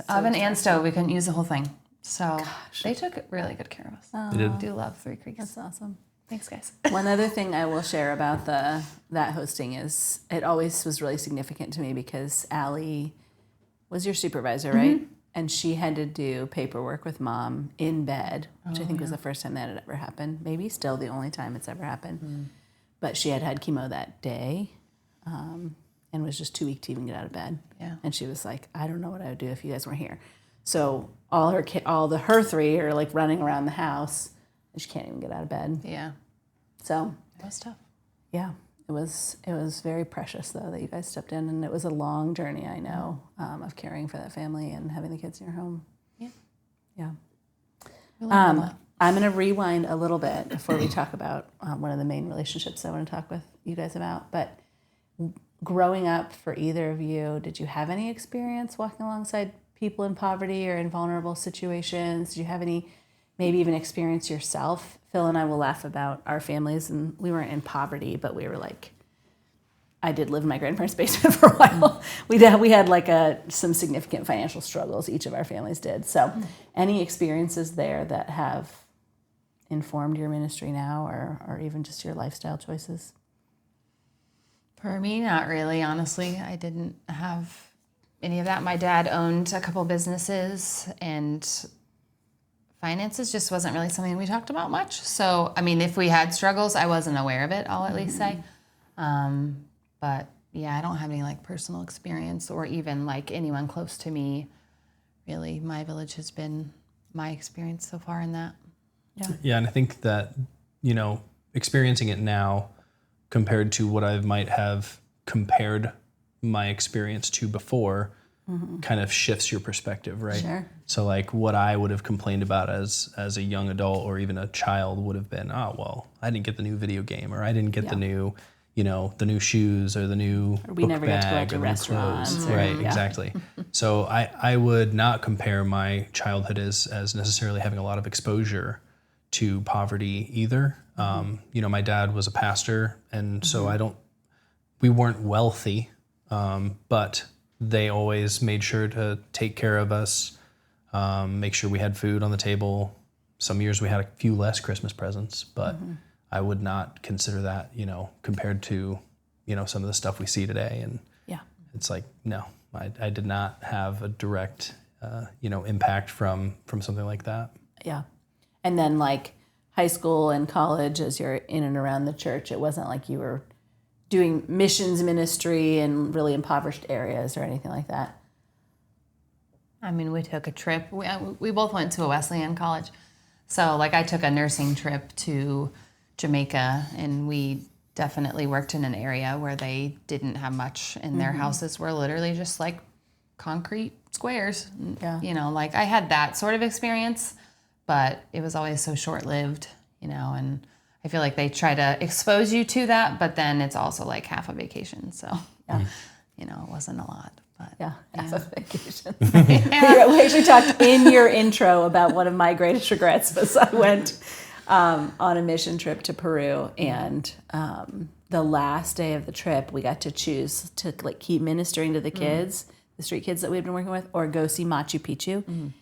[SPEAKER 5] Oven and stove. We couldn't use the whole thing. So they took really good care of us.
[SPEAKER 1] They did.
[SPEAKER 5] I do love Three Creeks.
[SPEAKER 2] That's awesome.
[SPEAKER 5] Thanks, guys.
[SPEAKER 2] One other thing I will share about that hosting is it always was really significant to me because Allie was your supervisor, right? And she had to do paperwork with Mom in bed, which I think was the first time that had ever happened. Maybe still the only time it's ever happened. But she had chemo that day and was just too weak to even get out of bed.
[SPEAKER 5] Yeah.
[SPEAKER 2] And she was like, I don't know what I would do if you guys weren't here. So her three are like running around the house, and she can't even get out of bed.
[SPEAKER 5] Yeah.
[SPEAKER 2] So
[SPEAKER 5] That was tough.
[SPEAKER 2] yeah, it was very precious though that you guys stepped in, and it was a long journey. I know of caring for that family and having the kids in your home.
[SPEAKER 5] Yeah.
[SPEAKER 2] Yeah.
[SPEAKER 5] We learned a lot.
[SPEAKER 2] I'm going to rewind a little bit before we talk about one of the main relationships I want to talk with you guys about. But growing up for either of you, did you have any experience walking alongside people in poverty or in vulnerable situations? Did you have any, maybe even experience yourself? Phil and I will laugh about our families, and we weren't in poverty, but we were like, I did live in my grandparents' basement for a while. We had like some significant financial struggles. Each of our families did. So any experiences there that have informed your ministry now or even just your lifestyle choices?
[SPEAKER 5] For me, not really, honestly. I didn't have any of that. My dad owned a couple businesses, and finances just wasn't really something we talked about much. So, I mean, if we had struggles, I wasn't aware of it, I'll at least say. But yeah, I don't have any like personal experience or even like anyone close to me. Really, my village has been my experience so far in that.
[SPEAKER 1] Yeah, and I think that, experiencing it now compared to what I might have compared my experience to before kind of shifts your perspective, right?
[SPEAKER 2] Sure.
[SPEAKER 1] So like what I would have complained about as a young adult or even a child would have been, oh, well, I didn't get the new video game, or I didn't get the new, the new shoes or the new
[SPEAKER 2] Or we
[SPEAKER 1] book
[SPEAKER 2] never got to go out
[SPEAKER 1] bag
[SPEAKER 2] to
[SPEAKER 1] or the new
[SPEAKER 2] restaurants.
[SPEAKER 1] clothes.
[SPEAKER 2] Or-
[SPEAKER 1] Right,
[SPEAKER 2] yeah.
[SPEAKER 1] exactly. So I would not compare my childhood as necessarily having a lot of exposure to poverty either. My dad was a pastor, and so we weren't wealthy, but they always made sure to take care of us, make sure we had food on the table. Some years we had a few less Christmas presents, but I would not consider that, compared to, some of the stuff we see today. And
[SPEAKER 2] Yeah.
[SPEAKER 1] it's like, no, I did not have a direct, impact from something like that.
[SPEAKER 2] Yeah. And then like high school and college, as you're in and around the church, it wasn't like you were doing missions ministry in really impoverished areas or anything like that.
[SPEAKER 5] I mean, we took a trip. We both went to a Wesleyan college. So, like, I took a nursing trip to Jamaica, and we definitely worked in an area where they didn't have much, and their houses were literally just like concrete squares.
[SPEAKER 2] Yeah.
[SPEAKER 5] Like I had that sort of experience, but it was always so short-lived, and I feel like they try to expose you to that, but then it's also like half a vacation. So, it wasn't a lot. But
[SPEAKER 2] Yeah, half a vacation. We actually talked in your intro about one of my greatest regrets was I went on a mission trip to Peru, and the last day of the trip, we got to choose to like keep ministering to the kids, the street kids that we'd been working with, or go see Machu Picchu.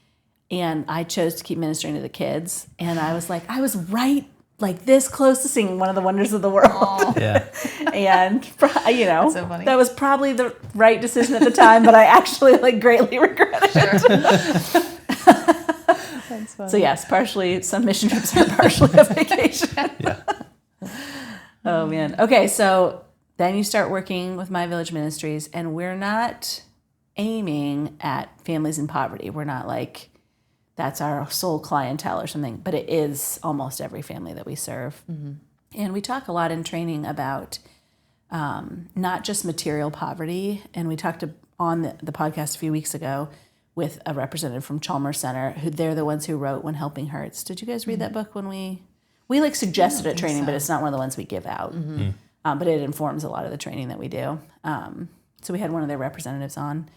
[SPEAKER 2] And I chose to keep ministering to the kids, and I was right like this close to seeing one of the wonders of the world.
[SPEAKER 1] Yeah.
[SPEAKER 2] And
[SPEAKER 5] so funny.
[SPEAKER 2] that was probably the right decision at the time, but I actually like greatly regret it.
[SPEAKER 5] That's funny.
[SPEAKER 2] So yes, partially some mission trips are partially a vacation.
[SPEAKER 1] Yeah.
[SPEAKER 2] Oh man. Okay, so then you start working with My Village Ministries, and we're not aiming at families in poverty. We're not like that's our sole clientele or something, but it is almost every family that we serve. And we talk a lot in training about not just material poverty. And we talked on the podcast a few weeks ago with a representative from Chalmers Center, who they're the ones who wrote When Helping Hurts. Did you guys read that book when we like suggested it training, but it's not one of the ones we give out. But it informs a lot of the training that we do. So we had one of their representatives on.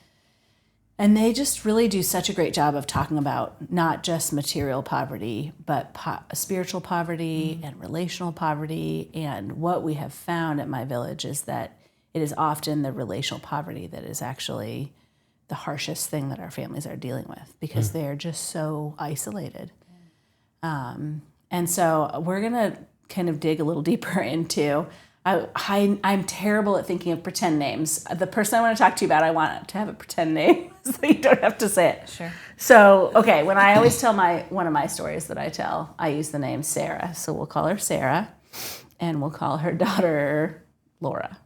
[SPEAKER 2] And they just really do such a great job of talking about not just material poverty, but spiritual poverty and relational poverty. And what we have found at My Village is that it is often the relational poverty that is actually the harshest thing that our families are dealing with because they're just so isolated. And so we're going to kind of dig a little deeper into, I'm terrible at thinking of pretend names. The person I want to talk to you about, I want to have a pretend name so you don't have to say it.
[SPEAKER 5] Sure.
[SPEAKER 2] So, okay, when I always tell one of my stories that I tell, I use the name Sarah. So we'll call her Sarah and we'll call her daughter Laura.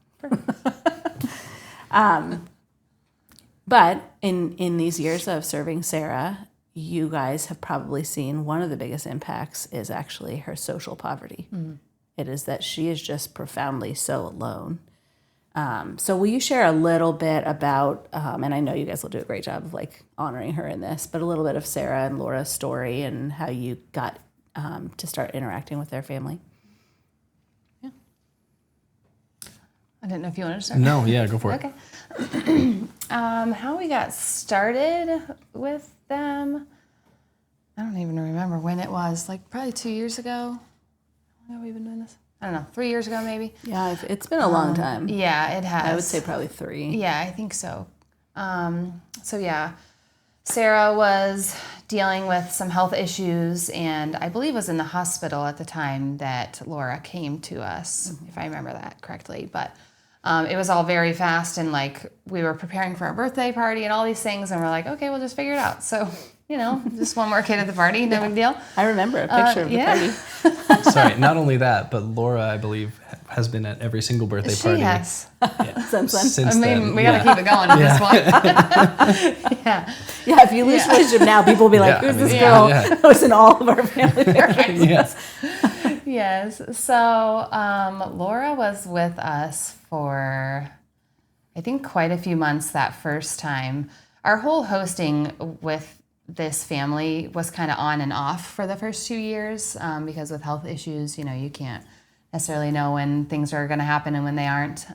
[SPEAKER 2] But in these years of serving Sarah, you guys have probably seen one of the biggest impacts is actually her social poverty. It is that she is just profoundly so alone. So will you share a little bit about, and I know you guys will do a great job of like honoring her in this, but a little bit of Sarah and Laura's story and how you got to start interacting with their family?
[SPEAKER 5] Yeah. I didn't know if you wanted to start.
[SPEAKER 1] No, yeah, go for it.
[SPEAKER 5] Okay. How we got started with them, I don't even remember when it was, like probably 2 years ago. How long have we been doing this? I don't know, 3 years ago maybe.
[SPEAKER 2] Yeah, it's been a long time.
[SPEAKER 5] Yeah, it has.
[SPEAKER 2] I would say probably 3.
[SPEAKER 5] Yeah, I think so. So yeah, Sarah was dealing with some health issues and I believe was in the hospital at the time that Laura came to us, if I remember that correctly. But it was all very fast and like we were preparing for our birthday party and all these things and we're like, okay, we'll just figure it out. So, just one more kid at the party, no big deal.
[SPEAKER 2] I remember a picture of the party.
[SPEAKER 1] Sorry, not only that, but Laura, I believe, has been at every single birthday party.
[SPEAKER 5] Yes.
[SPEAKER 2] Since
[SPEAKER 1] Since then.
[SPEAKER 5] We got to keep it going at this point. Yeah.
[SPEAKER 2] Yeah, if you lose relationship now, people will be like, who's this girl that was in all of our family pictures?
[SPEAKER 1] Yes.
[SPEAKER 5] Yes. So Laura was with us for, I think, quite a few months that first time. Our whole hosting with this family was kind of on and off for the first 2 years because with health issues, you can't necessarily know when things are going to happen and when they aren't.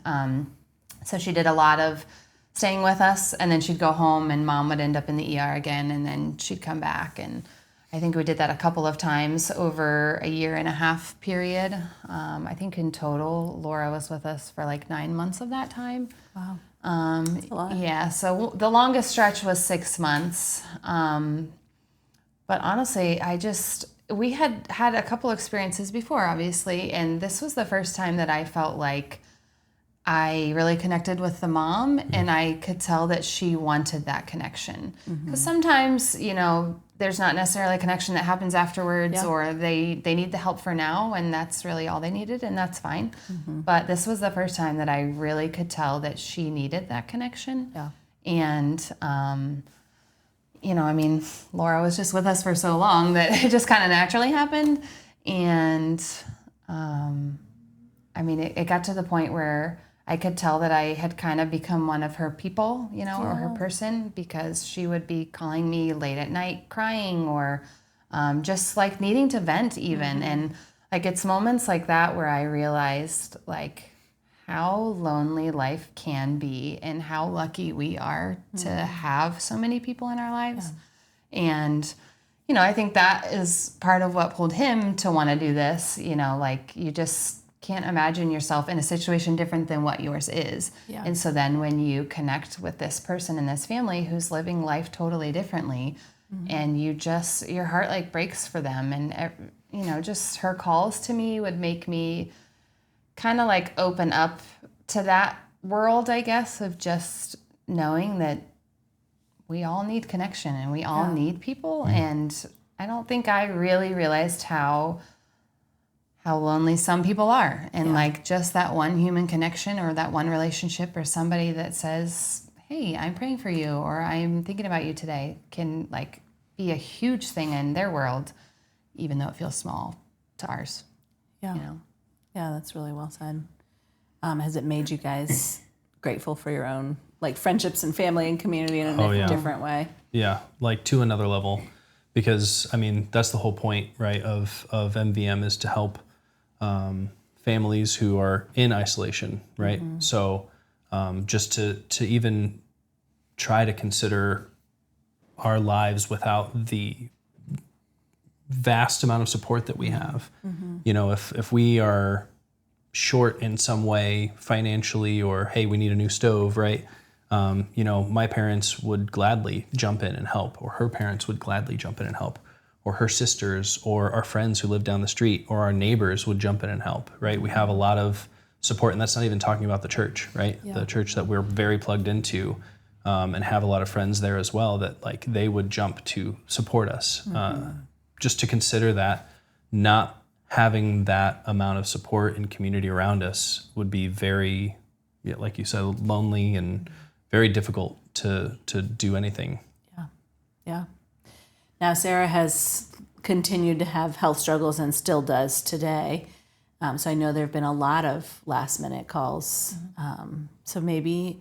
[SPEAKER 5] So she did a lot of staying with us and then she'd go home and mom would end up in the ER again and then she'd come back. And I think we did that a couple of times over a 1.5 year period. I think in total, Laura was with us for like 9 months of that time.
[SPEAKER 2] Wow. That's a lot.
[SPEAKER 5] Yeah, so the longest stretch was 6 months. But honestly, we had a couple experiences before, obviously, and this was the first time that I felt like I really connected with the mom and I could tell that she wanted that connection. Because sometimes, there's not necessarily a connection that happens afterwards or they need the help for now and that's really all they needed and that's fine. But this was the first time that I really could tell that she needed that connection. Yeah. And, Laura was just with us for so long that it just kind of naturally happened. And, it got to the point where I could tell that I had kind of become one of her people, or her person, because she would be calling me late at night crying or just like needing to vent even. And like it's moments like that where I realized like how lonely life can be and how lucky we are to have so many people in our lives. Yeah. And, I think that is part of what pulled him to want to do this, like you just can't imagine yourself in a situation different than what yours is. Yeah. And so then when you connect with this person in this family who's living life totally differently and your heart like breaks for them. And, just her calls to me would make me kind of like open up to that world, I guess, of just knowing that we all need connection and we all need people. And I don't think I really realized how lonely some people are. And like just that one human connection or that one relationship or somebody that says, hey, I'm praying for you or I'm thinking about you today can like be a huge thing in their world, even though it feels small to ours.
[SPEAKER 2] Yeah. Yeah, that's really well said. Has it made you guys grateful for your own like friendships and family and community in a different way? Yeah,
[SPEAKER 1] like to another level. Because that's the whole point, right, of MVM is to help families who are in isolation, right? So just to even try to consider our lives without the vast amount of support that we have. If we are short in some way financially or, hey, we need a new stove, right? My parents would gladly jump in and help, or her parents would gladly jump in and help, or her sisters, or our friends who live down the street, or our neighbors would jump in and help, right? We have a lot of support, and that's not even talking about the church, right?
[SPEAKER 2] Yeah.
[SPEAKER 1] The church that we're very plugged into, and have a lot of friends there as well that like they would jump to support us. Just to consider that not having that amount of support and community around us would be very, like you said, lonely and very difficult to do anything.
[SPEAKER 2] Yeah. Now, Sarah has continued to have health struggles and still does today. So I know there have been a lot of last minute calls. So maybe,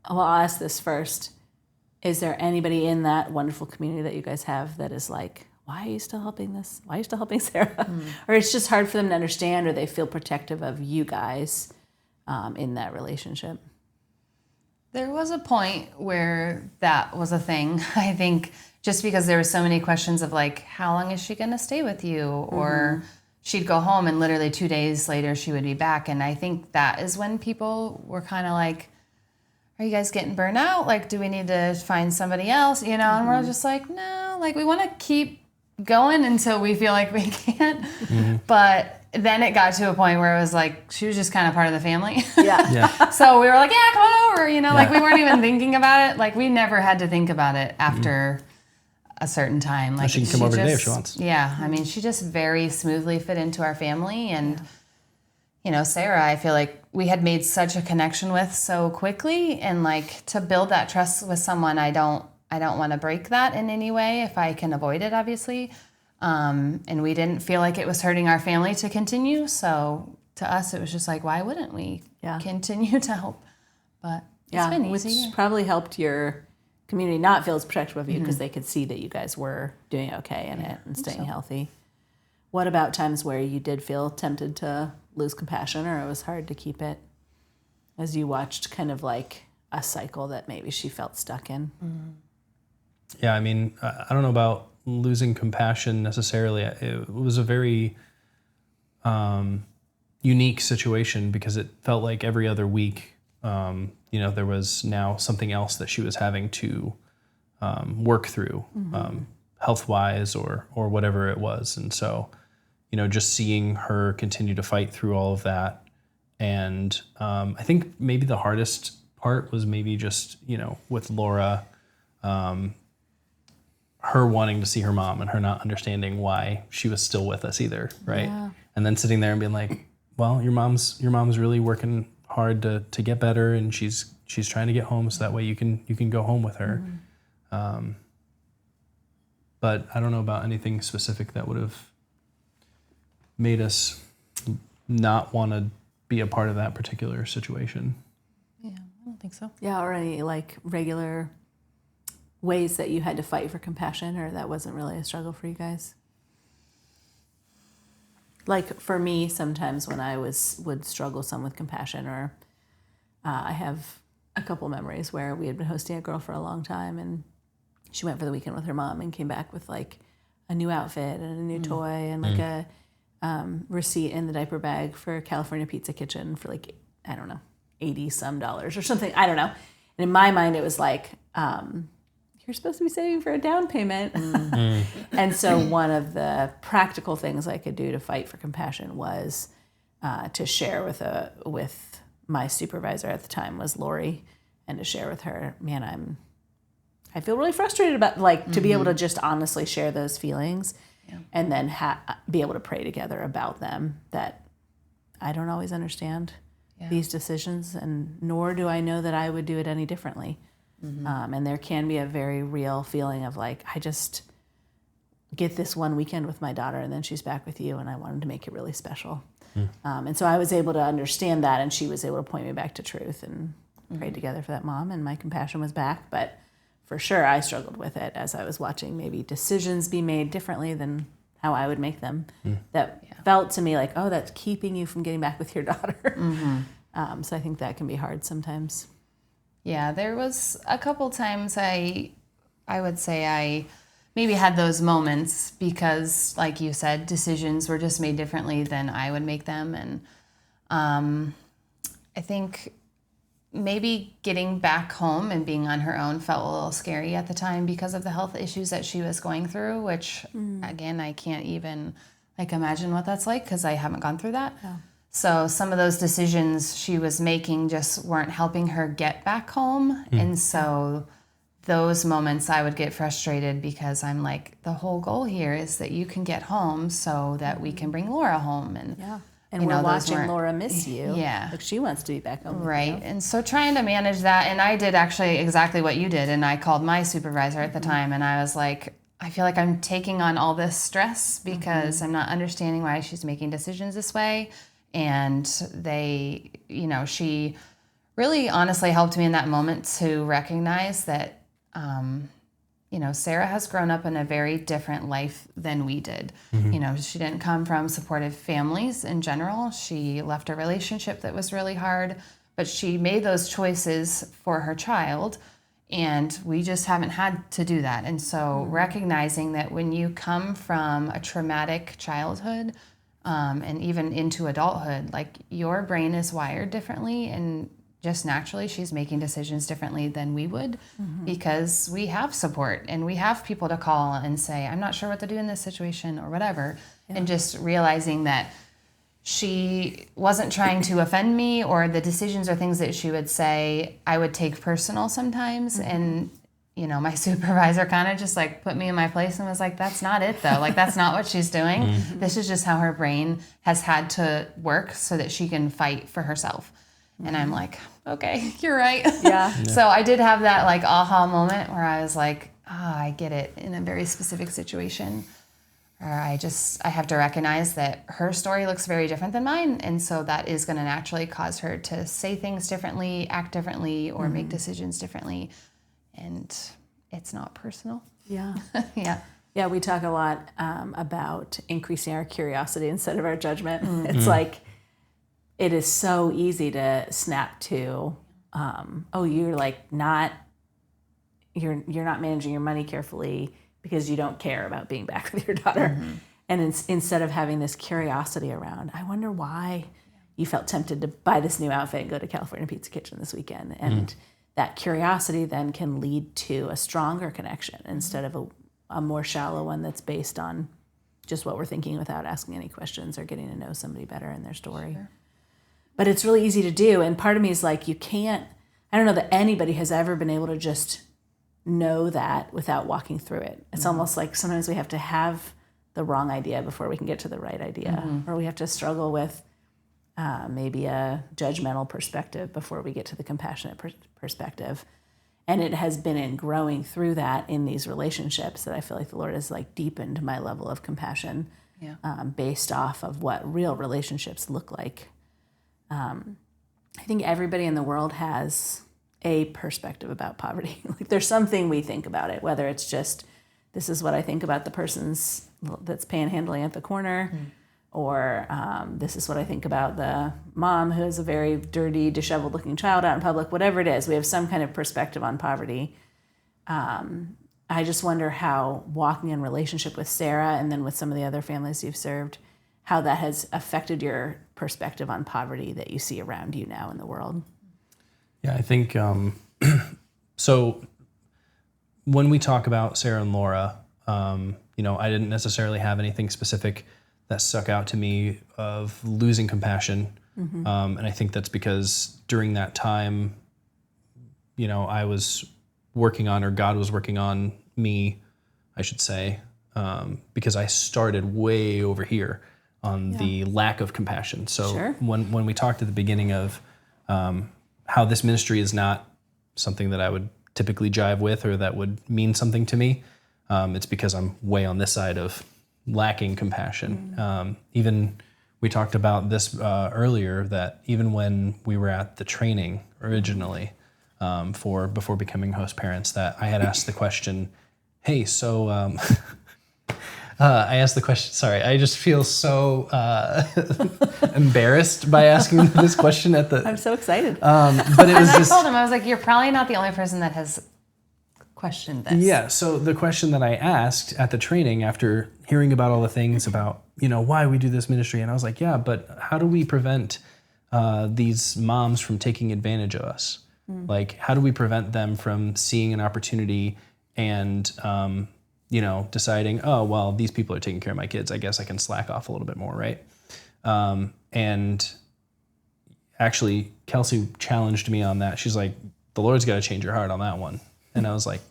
[SPEAKER 2] I'll ask this first. Is there anybody in that wonderful community that you guys have that is like, why are you still helping this? Why are you still helping Sarah? Or it's just hard for them to understand, or they feel protective of you guys in that relationship?
[SPEAKER 5] There was a point where that was a thing. I think just because there were so many questions of like, how long is she going to stay with you? Or she'd go home and literally 2 days later she would be back. And I think that is when people were kind of like, are you guys getting burnt out? Like, do we need to find somebody else? And we're just like, no, like we want to keep going until we feel like we can't. But then it got to a point where it was like, she was just kind of part of the family.
[SPEAKER 2] Yeah.
[SPEAKER 5] So we were like, yeah, come on over. Like we weren't even thinking about it. Like we never had to think about it after a certain time. Like
[SPEAKER 1] she can come over today if she wants.
[SPEAKER 5] Yeah. I mean, she just very smoothly fit into our family. And, Sarah, I feel like we had made such a connection with so quickly. And like to build that trust with someone, I don't want to break that in any way if I can avoid it, obviously. And we didn't feel like it was hurting our family to continue. So to us, it was just like, why wouldn't we continue to help? But it's been easy.
[SPEAKER 2] Which probably helped your community not feel as protective of you because they could see that you guys were doing okay in it and staying healthy. What about times where you did feel tempted to lose compassion, or it was hard to keep it as you watched kind of like a cycle that maybe she felt stuck in?
[SPEAKER 1] Yeah, I mean, I don't know about losing compassion necessarily. It was a very unique situation because it felt like every other week, there was now something else that she was having to work through, health-wise or whatever it was. And so, just seeing her continue to fight through all of that. And I think maybe the hardest part was maybe just, with Laura, her wanting to see her mom and her not understanding why she was still with us either, right? Yeah. And then sitting there and being like, well, your mom's really working hard to get better, and she's trying to get home so that way you can go home with her. But I don't know about anything specific that would have made us not want to be a part of that particular situation.
[SPEAKER 5] Yeah, I don't think so.
[SPEAKER 2] Yeah, or any like regular ways that you had to fight for compassion, or that wasn't really a struggle for you guys? Like for me, sometimes when I would struggle some with compassion, or I have a couple memories where we had been hosting a girl for a long time, and she went for the weekend with her mom and came back with like a new outfit and a new toy and like a receipt in the diaper bag for California Pizza Kitchen for like, I don't know, $80 some or something. I don't know. And in my mind, it was like, you're supposed to be saving for a down payment. And so one of the practical things I could do to fight for compassion was to share with my supervisor at the time was Lori, and to share with her, man, I feel really frustrated about, like, to be able to just honestly share those feelings, and then be able to pray together about them, that I don't always understand these decisions, and nor do I know that I would do it any differently. And there can be a very real feeling of like, I just get this one weekend with my daughter and then she's back with you, and I wanted to make it really special. And so I was able to understand that, and she was able to point me back to truth, and prayed together for that mom, and my compassion was back. But for sure, I struggled with it as I was watching maybe decisions be made differently than how I would make them. That felt to me like, oh, that's keeping you from getting back with your daughter. So I think that can be hard sometimes.
[SPEAKER 5] Yeah, there was a couple times I would say I maybe had those moments because, like you said, decisions were just made differently than I would make them. And I think maybe getting back home and being on her own felt a little scary at the time because of the health issues that she was going through, which again, I can't even imagine what that's like because I haven't gone through that. Yeah. So some of those decisions she was making just weren't helping her get back home. And so those moments I would get frustrated because I'm like, the whole goal here is that you can get home so that we can bring Laura home. And
[SPEAKER 2] and we're watching Laura miss you.
[SPEAKER 5] Yeah.
[SPEAKER 2] Like she wants to be back home.
[SPEAKER 5] Right.
[SPEAKER 2] With you.
[SPEAKER 5] And so trying to manage that, and I did actually exactly what you did. And I called my supervisor at the time and I was like, I feel like I'm taking on all this stress because I'm not understanding why she's making decisions this way. And they, she really honestly helped me in that moment to recognize that, Sarah has grown up in a very different life than we did. She didn't come from supportive families in general. She left a relationship that was really hard, but she made those choices for her child. And we just haven't had to do that. And so recognizing that when you come from a traumatic childhood, and even into adulthood, your brain is wired differently, and just naturally she's making decisions differently than we would because we have support and we have people to call and say, I'm not sure what to do in this situation or whatever. And just realizing that she wasn't trying to offend me, or the decisions or things that she would say, I would take personal sometimes. And my supervisor kind of just put me in my place and was like, that's not it though. That's not what she's doing. This is just how her brain has had to work so that she can fight for herself. And I'm like, okay, you're right.
[SPEAKER 2] Yeah.
[SPEAKER 5] So I did have that aha moment where I was like, I get it in a very specific situation. Or I have to recognize that her story looks very different than mine. And so that is going to naturally cause her to say things differently, act differently, or make decisions differently. And it's not personal.
[SPEAKER 2] Yeah.
[SPEAKER 5] Yeah.
[SPEAKER 2] Yeah, we talk a lot about increasing our curiosity instead of our judgment. It's it is so easy to snap to, you're not managing your money carefully because you don't care about being back with your daughter. And instead of having this curiosity around, I wonder why you felt tempted to buy this new outfit and go to California Pizza Kitchen this weekend. And that curiosity then can lead to a stronger connection instead of a more shallow one that's based on just what we're thinking without asking any questions or getting to know somebody better in their story. Sure. But it's really easy to do. And part of me is like, I don't know that anybody has ever been able to just know that without walking through it. It's almost like sometimes we have to have the wrong idea before we can get to the right idea. Or we have to struggle with maybe a judgmental perspective before we get to the compassionate perspective. And it has been in growing through that in these relationships that I feel like the Lord has deepened my level of compassion based off of what real relationships look like. I think everybody in the world has a perspective about poverty. There's something we think about it, whether it's just, this is what I think about the person's that's panhandling at the corner, or this is what I think about the mom who has a very dirty, disheveled looking child out in public, whatever it is, we have some kind of perspective on poverty. I just wonder how walking in relationship with Sarah and then with some of the other families you've served, how that has affected your perspective on poverty that you see around you now in the world.
[SPEAKER 1] Yeah, I think, so when we talk about Sarah and Laura, I didn't necessarily have anything specific that stuck out to me of losing compassion. And I think that's because during that time, I was working on, or God was working on me, I should say, because I started way over here on the lack of compassion. So when we talked at the beginning of how this ministry is not something that I would typically jive with or that would mean something to me, it's because I'm way on this side of lacking compassion. Even we talked about this earlier, that even when we were at the training originally before becoming host parents, that I had asked the question, hey, so I asked the question, sorry, I just feel so embarrassed by asking this question at the...
[SPEAKER 2] I'm so excited.
[SPEAKER 1] But it was
[SPEAKER 5] I told him, I was like, you're probably not the only person that has questioned this.
[SPEAKER 1] Yeah, so the question that I asked at the training after hearing about all the things about, why we do this ministry, and I was like, yeah, but how do we prevent these moms from taking advantage of us? Like, how do we prevent them from seeing an opportunity and, deciding, oh, well, these people are taking care of my kids. I guess I can slack off a little bit more, right? And actually, Kelsey challenged me on that. She's like, the Lord's got to change your heart on that one. And I was like,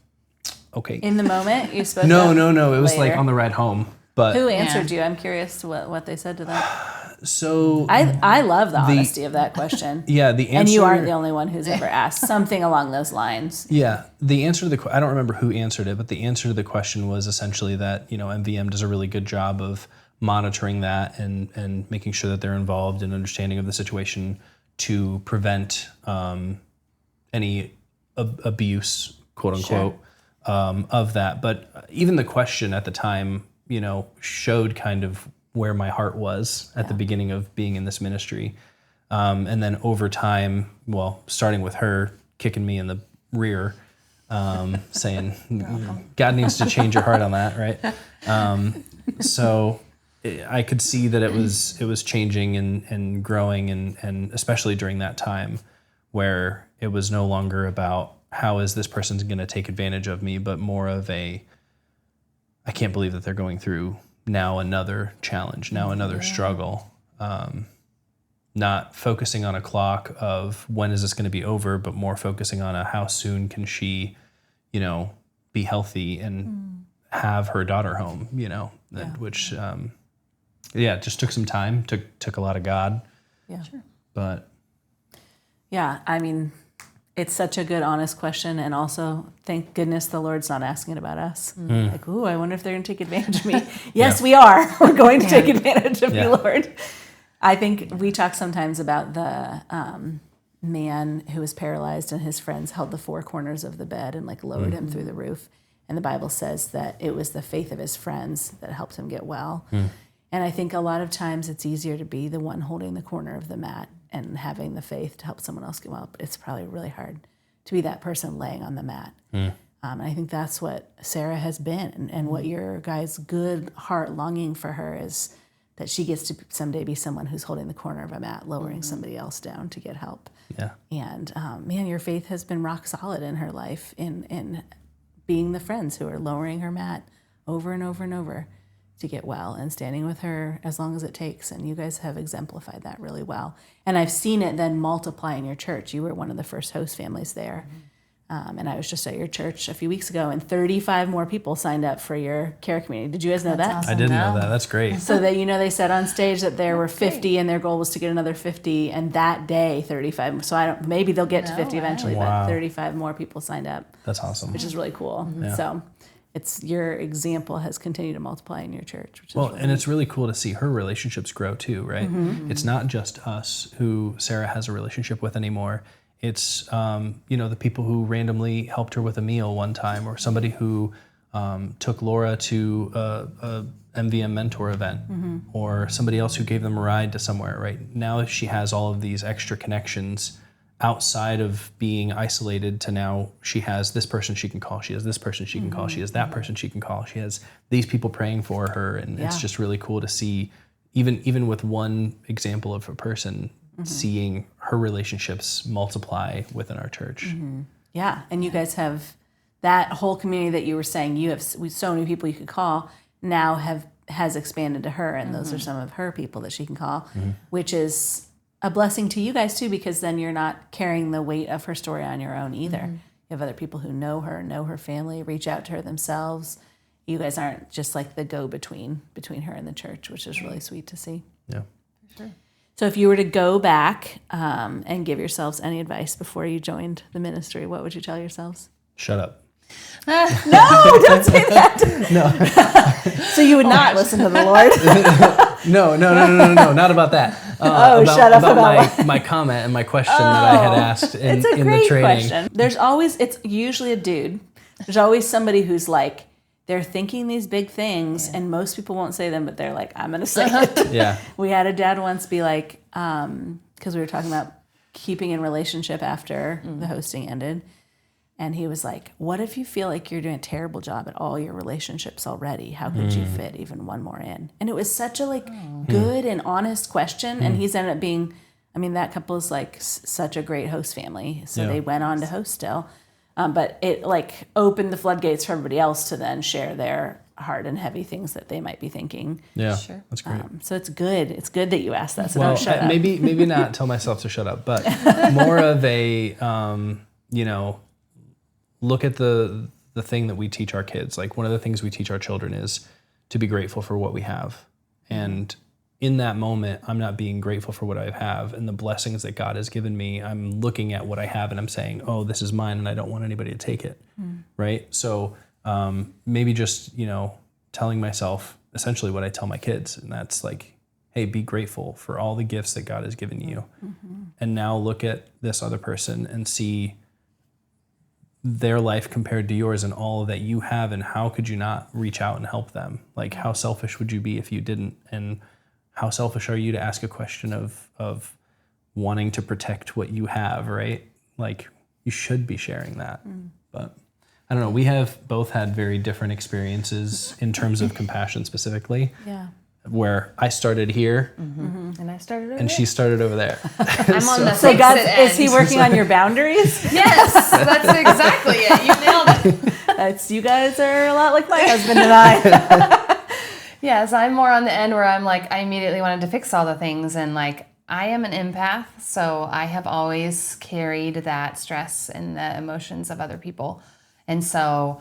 [SPEAKER 1] okay.
[SPEAKER 2] In the moment, you spoke.
[SPEAKER 1] No. It was
[SPEAKER 2] later.
[SPEAKER 1] like on the ride home. But
[SPEAKER 2] who answered you? I'm curious what they said to that.
[SPEAKER 1] So
[SPEAKER 2] I love the honesty of that question.
[SPEAKER 1] Yeah, the answer.
[SPEAKER 2] And you aren't the only one who's ever asked something along those lines.
[SPEAKER 1] Yeah, the answer to I don't remember who answered it, but the answer to the question was essentially that, MVM does a really good job of monitoring that and making sure that they're involved in understanding of the situation to prevent any abuse, quote unquote, of that. But even the question at the time, showed kind of where my heart was at the beginning of being in this ministry. And then over time, starting with her kicking me in the rear, saying, God needs to change your heart on that, right? So I could see that it was changing and growing, and especially during that time where it was no longer about how is this person going to take advantage of me, but more of I can't believe that they're going through now another challenge, now another struggle. Not focusing on a clock of when is this going to be over, but more focusing on how soon can she, be healthy and have her daughter home, which, just took some time, took a lot of God.
[SPEAKER 2] Yeah. Sure.
[SPEAKER 1] But.
[SPEAKER 2] Yeah, I mean, it's such a good, honest question. And also, thank goodness the Lord's not asking it about us. Like, ooh, I wonder if they're going to take advantage of me. Yes, we are. We're going to take advantage of you, Lord. I think we talk sometimes about the man who was paralyzed and his friends held the four corners of the bed and lowered him through the roof. And the Bible says that it was the faith of his friends that helped him get well. And I think a lot of times it's easier to be the one holding the corner of the mat and having the faith to help someone else get well. But it's probably really hard to be that person laying on the mat. And I think that's what Sarah has been. And what your guys' good heart longing for her is that she gets to someday be someone who's holding the corner of a mat, lowering somebody else down to get help.
[SPEAKER 1] Yeah.
[SPEAKER 2] And man, your faith has been rock solid in her life in being the friends who are lowering her mat over and over and over to get well and standing with her as long as it takes. And you guys have exemplified that really well. And I've seen it then multiply in your church. You were one of the first host families there. And I was just at your church a few weeks ago, and 35 more people signed up for your care community. Did you guys know that?
[SPEAKER 5] Awesome.
[SPEAKER 1] I didn't know that. That's great.
[SPEAKER 2] So that, they said on stage that there were 50 and their goal was to get another 50, and that day 35. So maybe they'll get to 50 eventually, but 35 more people signed up.
[SPEAKER 1] That's awesome.
[SPEAKER 2] Which is really cool. Yeah. So your example has continued to multiply in your church. Which is really
[SPEAKER 1] and it's really cool to see her relationships grow too, right? It's not just us who Sarah has a relationship with anymore. It's, the people who randomly helped her with a meal one time, or somebody who took Laura to a MVM mentor event, or somebody else who gave them a ride to somewhere, right? Now she has all of these extra connections outside of being isolated to now she has this person she can call, she has this person she can call, she has that person she can call, she has these people praying for her, and it's just really cool to see, even with one example of a person, seeing her relationships multiply within our church.
[SPEAKER 2] Yeah, and you guys have that whole community that you were saying, you have so many people you could call, now has expanded to her, and those are some of her people that she can call, which is a blessing to you guys too, because then you're not carrying the weight of her story on your own either. You have other people who know her family, reach out to her themselves. You guys aren't just like the go-between between her and the church, which is really sweet to see.
[SPEAKER 1] Yeah.
[SPEAKER 5] For sure.
[SPEAKER 2] So if you were to go back and give yourselves any advice before you joined the ministry, what would you tell yourselves?
[SPEAKER 1] Shut up.
[SPEAKER 2] No, don't say that.
[SPEAKER 1] No.
[SPEAKER 2] So you would not listen to the Lord?
[SPEAKER 1] No, not about that.
[SPEAKER 2] Shut up
[SPEAKER 1] about my comment and my question that I had asked in the training.
[SPEAKER 2] Question. It's usually a dude. There's always somebody who's like, they're thinking these big things, and most people won't say them, but they're like, I'm going to say it.
[SPEAKER 1] Yeah.
[SPEAKER 2] We had a dad once be like, because we were talking about keeping in relationship after the hosting ended. And he was like, what if you feel like you're doing a terrible job at all your relationships already? How could you fit even one more in? And it was such a good and honest question. And he's ended up being I mean, that couple is like such a great host family. So
[SPEAKER 1] Yeah.
[SPEAKER 2] they went on to host still. But it like opened the floodgates for everybody else to then share their hard and heavy things that they might be thinking.
[SPEAKER 1] Yeah,
[SPEAKER 5] Sure.
[SPEAKER 1] that's great.
[SPEAKER 2] So it's good. It's good that you asked that. So
[SPEAKER 1] Well,
[SPEAKER 2] don't shut up.
[SPEAKER 1] maybe not tell myself to shut up, but more of a, look at the thing that we teach our kids. Like one of the things we teach our children is to be grateful for what we have. And in that moment, I'm not being grateful for what I have and the blessings that God has given me. I'm looking at what I have and I'm saying, oh, this is mine and I don't want anybody to take it. Right? So maybe just, telling myself essentially what I tell my kids. And that's like, hey, be grateful for all the gifts that God has given you. And now look at this other person and see their life compared to yours and all that you have, and how could you not reach out and help them? Like, how selfish would you be if you didn't? And how selfish are you to ask a question of wanting to protect what you have, right? Like, you should be sharing that. But I don't know. We have both had very different experiences in terms of compassion specifically.
[SPEAKER 2] Yeah.
[SPEAKER 1] Where I started here
[SPEAKER 5] And I started over
[SPEAKER 1] and
[SPEAKER 5] there.
[SPEAKER 1] she started over there.
[SPEAKER 5] I'm on the
[SPEAKER 2] So
[SPEAKER 5] fix
[SPEAKER 2] God,
[SPEAKER 5] it
[SPEAKER 2] is he
[SPEAKER 5] end.
[SPEAKER 2] working on your boundaries?
[SPEAKER 5] Yes, that's exactly it. You nailed it.
[SPEAKER 2] That's, you guys are a lot like my husband and I.
[SPEAKER 5] Yes, I'm more on the end where I'm like, I immediately wanted to fix all the things. And like, I am an empath, so I have always carried that stress and the emotions of other people. And so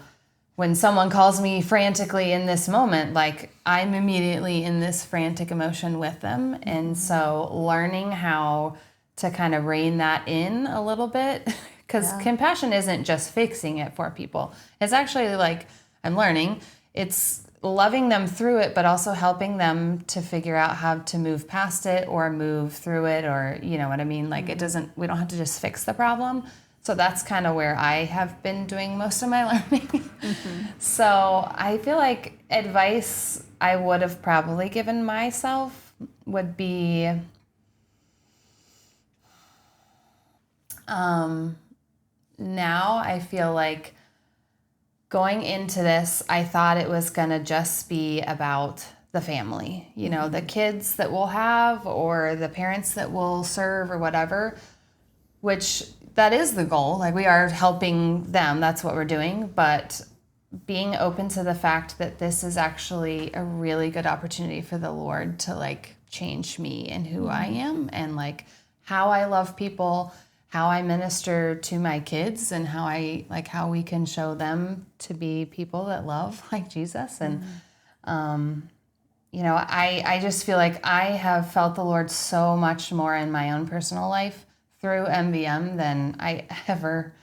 [SPEAKER 5] when someone calls me frantically in this moment, like I'm immediately in this frantic emotion with them. And so learning how to kind of rein that in a little bit, because compassion isn't just fixing it for people. It's actually like, I'm learning, it's loving them through it, but also helping them to figure out how to move past it or move through it, or, you know what I mean? Like we don't have to just fix the problem. So that's kind of where I have been doing most of my learning. So I feel like advice I would have probably given myself would be, now I feel like going into this, I thought it was going to just be about the family, you know, the kids that we'll have or the parents that we'll serve or whatever, which that is the goal. Like, we are helping them. That's what we're doing. But being open to the fact that this is actually a really good opportunity for the Lord to like change me and who I am, and like how I love people, how I minister to my kids, and how we can show them to be people that love like Jesus. And, you know, I just feel like I have felt the Lord so much more in my own personal life through MVM than I ever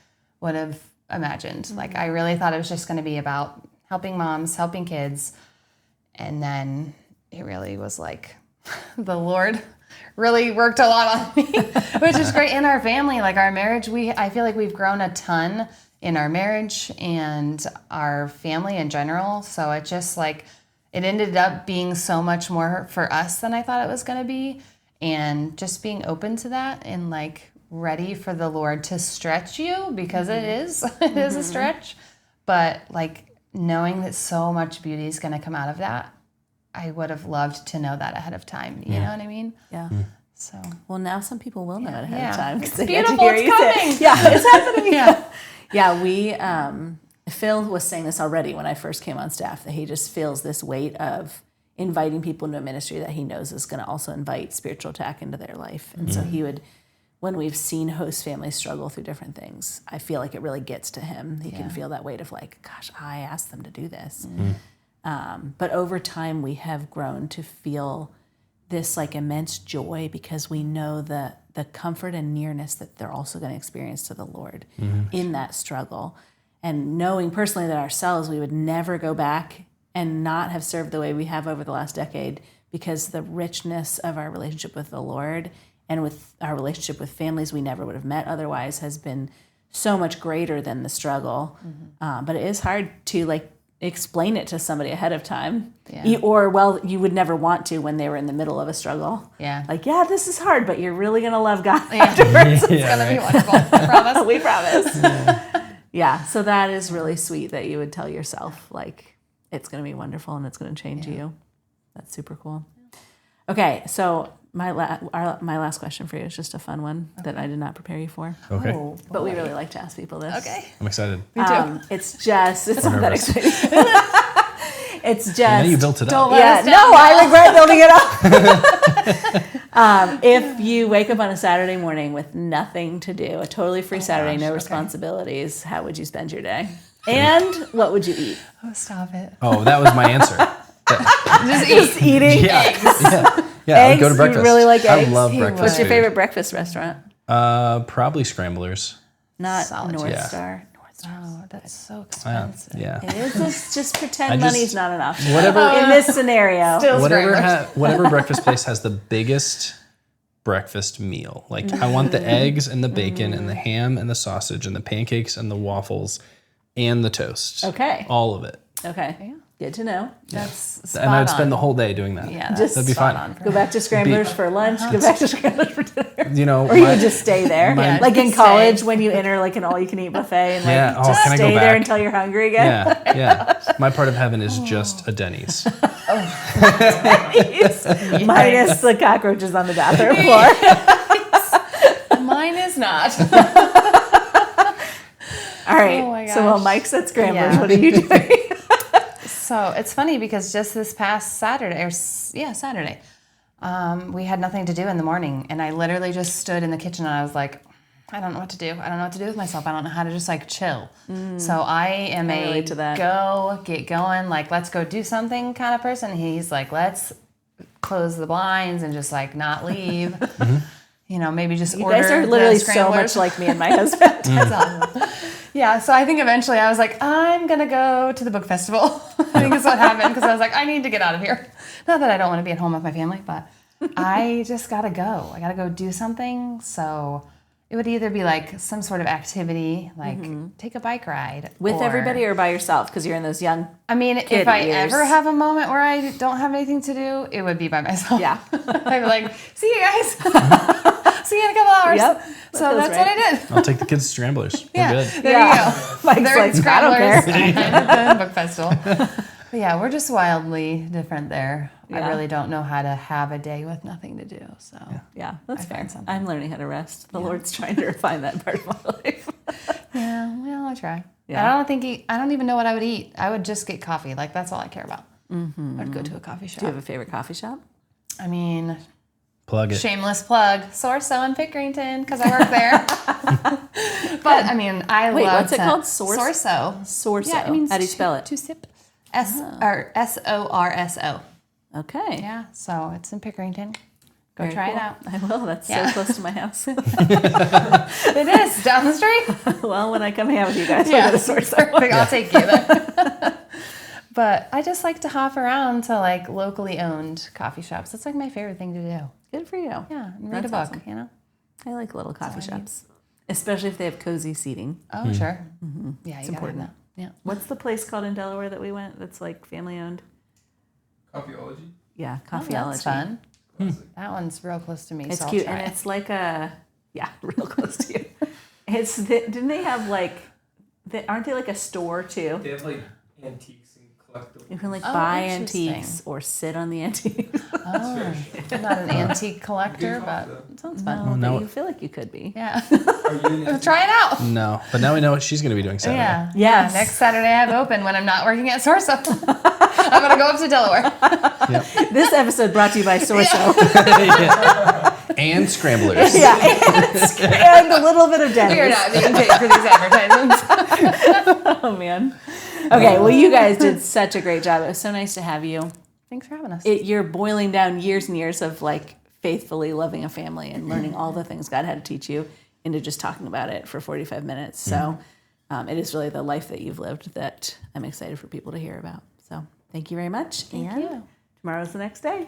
[SPEAKER 5] would have imagined. Like, I really thought it was just going to be about helping moms, helping kids. And then it really was like the Lord really worked a lot on me, which is great. In our family, like our marriage, I feel like we've grown a ton in our marriage and our family in general. So it just like, it ended up being so much more for us than I thought it was going to be. And just being open to that and like ready for the Lord to stretch you, because it is a stretch, but like knowing that so much beauty is going to come out of that. I would have loved to know that ahead of time. You know what I mean?
[SPEAKER 2] Yeah.
[SPEAKER 5] So,
[SPEAKER 2] Well, now some people will know it ahead of time. 'Cause
[SPEAKER 5] It's
[SPEAKER 2] they get to
[SPEAKER 5] beautiful.
[SPEAKER 2] hear
[SPEAKER 5] It's
[SPEAKER 2] you say it.
[SPEAKER 5] coming.
[SPEAKER 2] Yeah, it's happening.
[SPEAKER 5] Yeah.
[SPEAKER 2] Yeah, we, Phil was saying this already when I first came on staff, that he just feels this weight of inviting people into a ministry that he knows is going to also invite spiritual attack into their life. And so he would, when we've seen host families struggle through different things, I feel like it really gets to him. He can feel that weight of like, gosh, I asked them to do this. But over time, we have grown to feel this like immense joy, because we know the comfort and nearness that they're also going to experience to the Lord in that struggle. And knowing personally that ourselves, we would never go back and not have served the way we have over the last decade, because the richness of our relationship with the Lord and with our relationship with families we never would have met otherwise has been so much greater than the struggle. But it is hard to like explain it to somebody ahead of time.
[SPEAKER 5] Yeah.
[SPEAKER 2] You would never want to when they were in the middle of a struggle.
[SPEAKER 5] Yeah.
[SPEAKER 2] Like, yeah, this is hard, but you're really going to love God afterwards.
[SPEAKER 5] It's going to be wonderful. I promise.
[SPEAKER 2] We promise. Yeah, so that is really sweet that you would tell yourself, like, it's going to be wonderful and it's going to change you. That's super cool. Okay, so my last question for you is just a fun one that I did not prepare you for.
[SPEAKER 1] Okay.
[SPEAKER 5] Oh,
[SPEAKER 2] But we
[SPEAKER 5] boy.
[SPEAKER 2] really like to ask people this.
[SPEAKER 5] Okay.
[SPEAKER 1] I'm excited.
[SPEAKER 5] Me too.
[SPEAKER 2] It's not that
[SPEAKER 1] nervous.
[SPEAKER 2] exciting. It's just.
[SPEAKER 1] Now you built it
[SPEAKER 5] Don't
[SPEAKER 1] up.
[SPEAKER 5] let
[SPEAKER 2] Yeah,
[SPEAKER 5] us down
[SPEAKER 2] no,
[SPEAKER 5] now.
[SPEAKER 2] I regret building it up. If you wake up on a Saturday morning with nothing to do, a totally free Saturday,
[SPEAKER 5] gosh,
[SPEAKER 2] no
[SPEAKER 5] okay.
[SPEAKER 2] responsibilities, how would you spend your day? And what would you eat?
[SPEAKER 5] Oh, stop it.
[SPEAKER 1] Oh, that was my answer.
[SPEAKER 5] Just eat.
[SPEAKER 2] Eating
[SPEAKER 1] Yeah. Yeah, I would go to
[SPEAKER 2] Eggs?
[SPEAKER 1] breakfast.
[SPEAKER 2] You really like
[SPEAKER 1] I
[SPEAKER 2] eggs?
[SPEAKER 1] love
[SPEAKER 5] He
[SPEAKER 1] breakfast.
[SPEAKER 5] would.
[SPEAKER 2] What's your
[SPEAKER 1] food.
[SPEAKER 2] favorite breakfast restaurant?
[SPEAKER 1] Probably Scramblers.
[SPEAKER 2] Not
[SPEAKER 5] Solid.
[SPEAKER 2] North
[SPEAKER 1] Yeah.
[SPEAKER 2] Star.
[SPEAKER 5] Oh, that's so
[SPEAKER 1] Yeah.
[SPEAKER 5] expensive.
[SPEAKER 1] Yeah.
[SPEAKER 2] It is just pretend
[SPEAKER 1] I just-
[SPEAKER 2] money's not enough.
[SPEAKER 1] Whatever.
[SPEAKER 2] In this scenario.
[SPEAKER 5] Still
[SPEAKER 1] Whatever,
[SPEAKER 5] Scramblers.
[SPEAKER 1] whatever breakfast place has the biggest breakfast meal. Like I want the eggs and the bacon and the ham and the sausage and the pancakes and the waffles and the toast.
[SPEAKER 2] Okay.
[SPEAKER 1] All of it.
[SPEAKER 2] Okay. Good to know.
[SPEAKER 5] That's spot
[SPEAKER 1] And I'd
[SPEAKER 5] on.
[SPEAKER 1] spend the whole day doing that.
[SPEAKER 5] Yeah,
[SPEAKER 2] Just-
[SPEAKER 5] that's
[SPEAKER 1] That'd be
[SPEAKER 5] spot
[SPEAKER 1] fine.
[SPEAKER 5] on for
[SPEAKER 2] Go back to Scramblers for lunch. Go back to Scramblers for dinner.
[SPEAKER 1] You know,
[SPEAKER 2] Or you can just stay there.
[SPEAKER 1] my-
[SPEAKER 2] Like in
[SPEAKER 5] Stay.
[SPEAKER 2] college when you enter like an all-you-can-eat buffet and like
[SPEAKER 1] Yeah. Oh,
[SPEAKER 2] just
[SPEAKER 1] can I go
[SPEAKER 2] stay there
[SPEAKER 1] back?
[SPEAKER 2] until you're hungry again.
[SPEAKER 1] yeah, yeah. My part of heaven is just a Denny's.
[SPEAKER 2] Minus the cockroaches on the bathroom floor.
[SPEAKER 5] Mine is not.
[SPEAKER 2] All right.
[SPEAKER 5] Oh my
[SPEAKER 2] So while
[SPEAKER 5] gosh.
[SPEAKER 2] Mike's at Scramblers,
[SPEAKER 5] Yeah.
[SPEAKER 2] what are you doing?
[SPEAKER 5] So it's funny because just this past Saturday, Saturday, we had nothing to do in the morning, and I literally just stood in the kitchen and I was like, I don't know what to do. I don't know what to do with myself. I don't know how to just like chill. So I am
[SPEAKER 2] I
[SPEAKER 5] a
[SPEAKER 2] relate to that.
[SPEAKER 5] go, get going, like let's go do something kind of person. He's like, let's close the blinds and just like not leave. You know, maybe just
[SPEAKER 2] You
[SPEAKER 5] order
[SPEAKER 2] guys are
[SPEAKER 5] the
[SPEAKER 2] literally so
[SPEAKER 5] scramblers.
[SPEAKER 2] much like me and my husband.
[SPEAKER 5] That's awesome. Yeah, so I think eventually I was like, I'm gonna go to the book festival. I think is what happened because I was like, I need to get out of here. Not that I don't want to be at home with my family, but I just gotta go. I gotta go do something. So it would either be like some sort of activity, like take a bike ride
[SPEAKER 2] With everybody or by yourself? Because you're in those young.
[SPEAKER 5] I mean,
[SPEAKER 2] kid
[SPEAKER 5] if I
[SPEAKER 2] years.
[SPEAKER 5] ever have a moment where I don't have anything to do, it would be by myself.
[SPEAKER 2] Yeah.
[SPEAKER 5] I'd be like, see you guys. See you in a couple hours.
[SPEAKER 2] Yep, that
[SPEAKER 5] So
[SPEAKER 2] feels
[SPEAKER 5] that's what I did.
[SPEAKER 1] I'll take the kids to Scramblers.
[SPEAKER 5] Yeah.
[SPEAKER 1] We're good.
[SPEAKER 5] There you go.
[SPEAKER 2] Mike's
[SPEAKER 5] They're
[SPEAKER 2] like,
[SPEAKER 5] at
[SPEAKER 2] I don't care.
[SPEAKER 5] Scramblers at the book festival. But yeah, we're just wildly different there. I
[SPEAKER 2] Yeah.
[SPEAKER 5] really don't know how to have a day with nothing to do. So
[SPEAKER 2] Yeah, that's
[SPEAKER 5] I
[SPEAKER 2] fair.
[SPEAKER 5] found something.
[SPEAKER 2] I'm learning how to rest. The Lord's trying to refine that part of my life.
[SPEAKER 5] yeah, well, I'll try.
[SPEAKER 2] Yeah.
[SPEAKER 5] I don't even know what I would eat. I would just get coffee. Like that's all I care about. I'd go to a coffee shop.
[SPEAKER 2] Do you have a favorite coffee shop?
[SPEAKER 5] I mean,
[SPEAKER 1] Plug it.
[SPEAKER 5] shameless plug, Sorso in Pickerington because I work there. But I mean, I
[SPEAKER 2] Wait,
[SPEAKER 5] love
[SPEAKER 2] what's it called?
[SPEAKER 5] Sorso.
[SPEAKER 2] Sorso.
[SPEAKER 5] Yeah, it means
[SPEAKER 2] How do you spell it?
[SPEAKER 5] To sip. SORSO.
[SPEAKER 2] Okay.
[SPEAKER 5] Yeah, so it's in Pickerington. Go
[SPEAKER 2] Very
[SPEAKER 5] try
[SPEAKER 2] cool.
[SPEAKER 5] it out.
[SPEAKER 2] I will. That's
[SPEAKER 5] Yeah.
[SPEAKER 2] so close to my house.
[SPEAKER 5] It is down the street.
[SPEAKER 2] Well, when I come hang out with you guys,
[SPEAKER 5] Yeah,
[SPEAKER 2] I'll go to Sorso.
[SPEAKER 5] perfect. I'll take you then. But I just like to hop around to like locally owned coffee shops. That's like my favorite thing to do.
[SPEAKER 2] Good for you.
[SPEAKER 5] Yeah, and read
[SPEAKER 2] That's
[SPEAKER 5] a book.
[SPEAKER 2] awesome.
[SPEAKER 5] You know.
[SPEAKER 2] I like little coffee
[SPEAKER 5] all I need.
[SPEAKER 2] shops, especially if they have cozy seating.
[SPEAKER 5] Oh sure. Yeah,
[SPEAKER 2] It's
[SPEAKER 5] you
[SPEAKER 2] important.
[SPEAKER 5] important. Yeah.
[SPEAKER 2] What's the place called in Delaware that we went that's like family owned?
[SPEAKER 4] Coffeeology?
[SPEAKER 2] Yeah,
[SPEAKER 5] Oh,
[SPEAKER 2] Coffeeology.
[SPEAKER 5] that's fun. That one's real close to me.
[SPEAKER 2] It's
[SPEAKER 5] so I'll
[SPEAKER 2] cute,
[SPEAKER 5] try
[SPEAKER 2] and
[SPEAKER 5] it.
[SPEAKER 2] it's like real close to you. Didn't they have like, aren't they like a store too?
[SPEAKER 4] They have like antiques and collectibles.
[SPEAKER 2] You can like
[SPEAKER 5] Oh,
[SPEAKER 2] buy
[SPEAKER 5] interesting.
[SPEAKER 2] antiques or sit on the antiques.
[SPEAKER 5] Oh, I'm not an antique collector, but it sounds fun.
[SPEAKER 2] No,
[SPEAKER 1] no.
[SPEAKER 2] but you feel like you could be.
[SPEAKER 5] Yeah,
[SPEAKER 4] Are you an
[SPEAKER 5] try it out.
[SPEAKER 1] No, but now we know what she's going to be doing Saturday.
[SPEAKER 5] Yeah.
[SPEAKER 2] Yes.
[SPEAKER 5] Yeah, next Saturday I have open when I'm not working at Sorso. I'm gonna go up to Delaware.
[SPEAKER 2] This episode brought to you by Sorso.
[SPEAKER 1] And Scramblers.
[SPEAKER 2] Yeah, and a little bit of
[SPEAKER 5] We
[SPEAKER 2] Denny's.
[SPEAKER 5] are not being paid for these advertisements.
[SPEAKER 2] Oh man. Okay, well, you guys did such a great job. It was so nice to have you.
[SPEAKER 5] Thanks for having us.
[SPEAKER 2] You're boiling down years and years of like faithfully loving a family and learning all the things God had to teach you into just talking about it for 45 minutes. So it is really the life that you've lived that I'm excited for people to hear about. So thank you very much.
[SPEAKER 5] Thank
[SPEAKER 2] and
[SPEAKER 5] you.
[SPEAKER 2] tomorrow's the next day.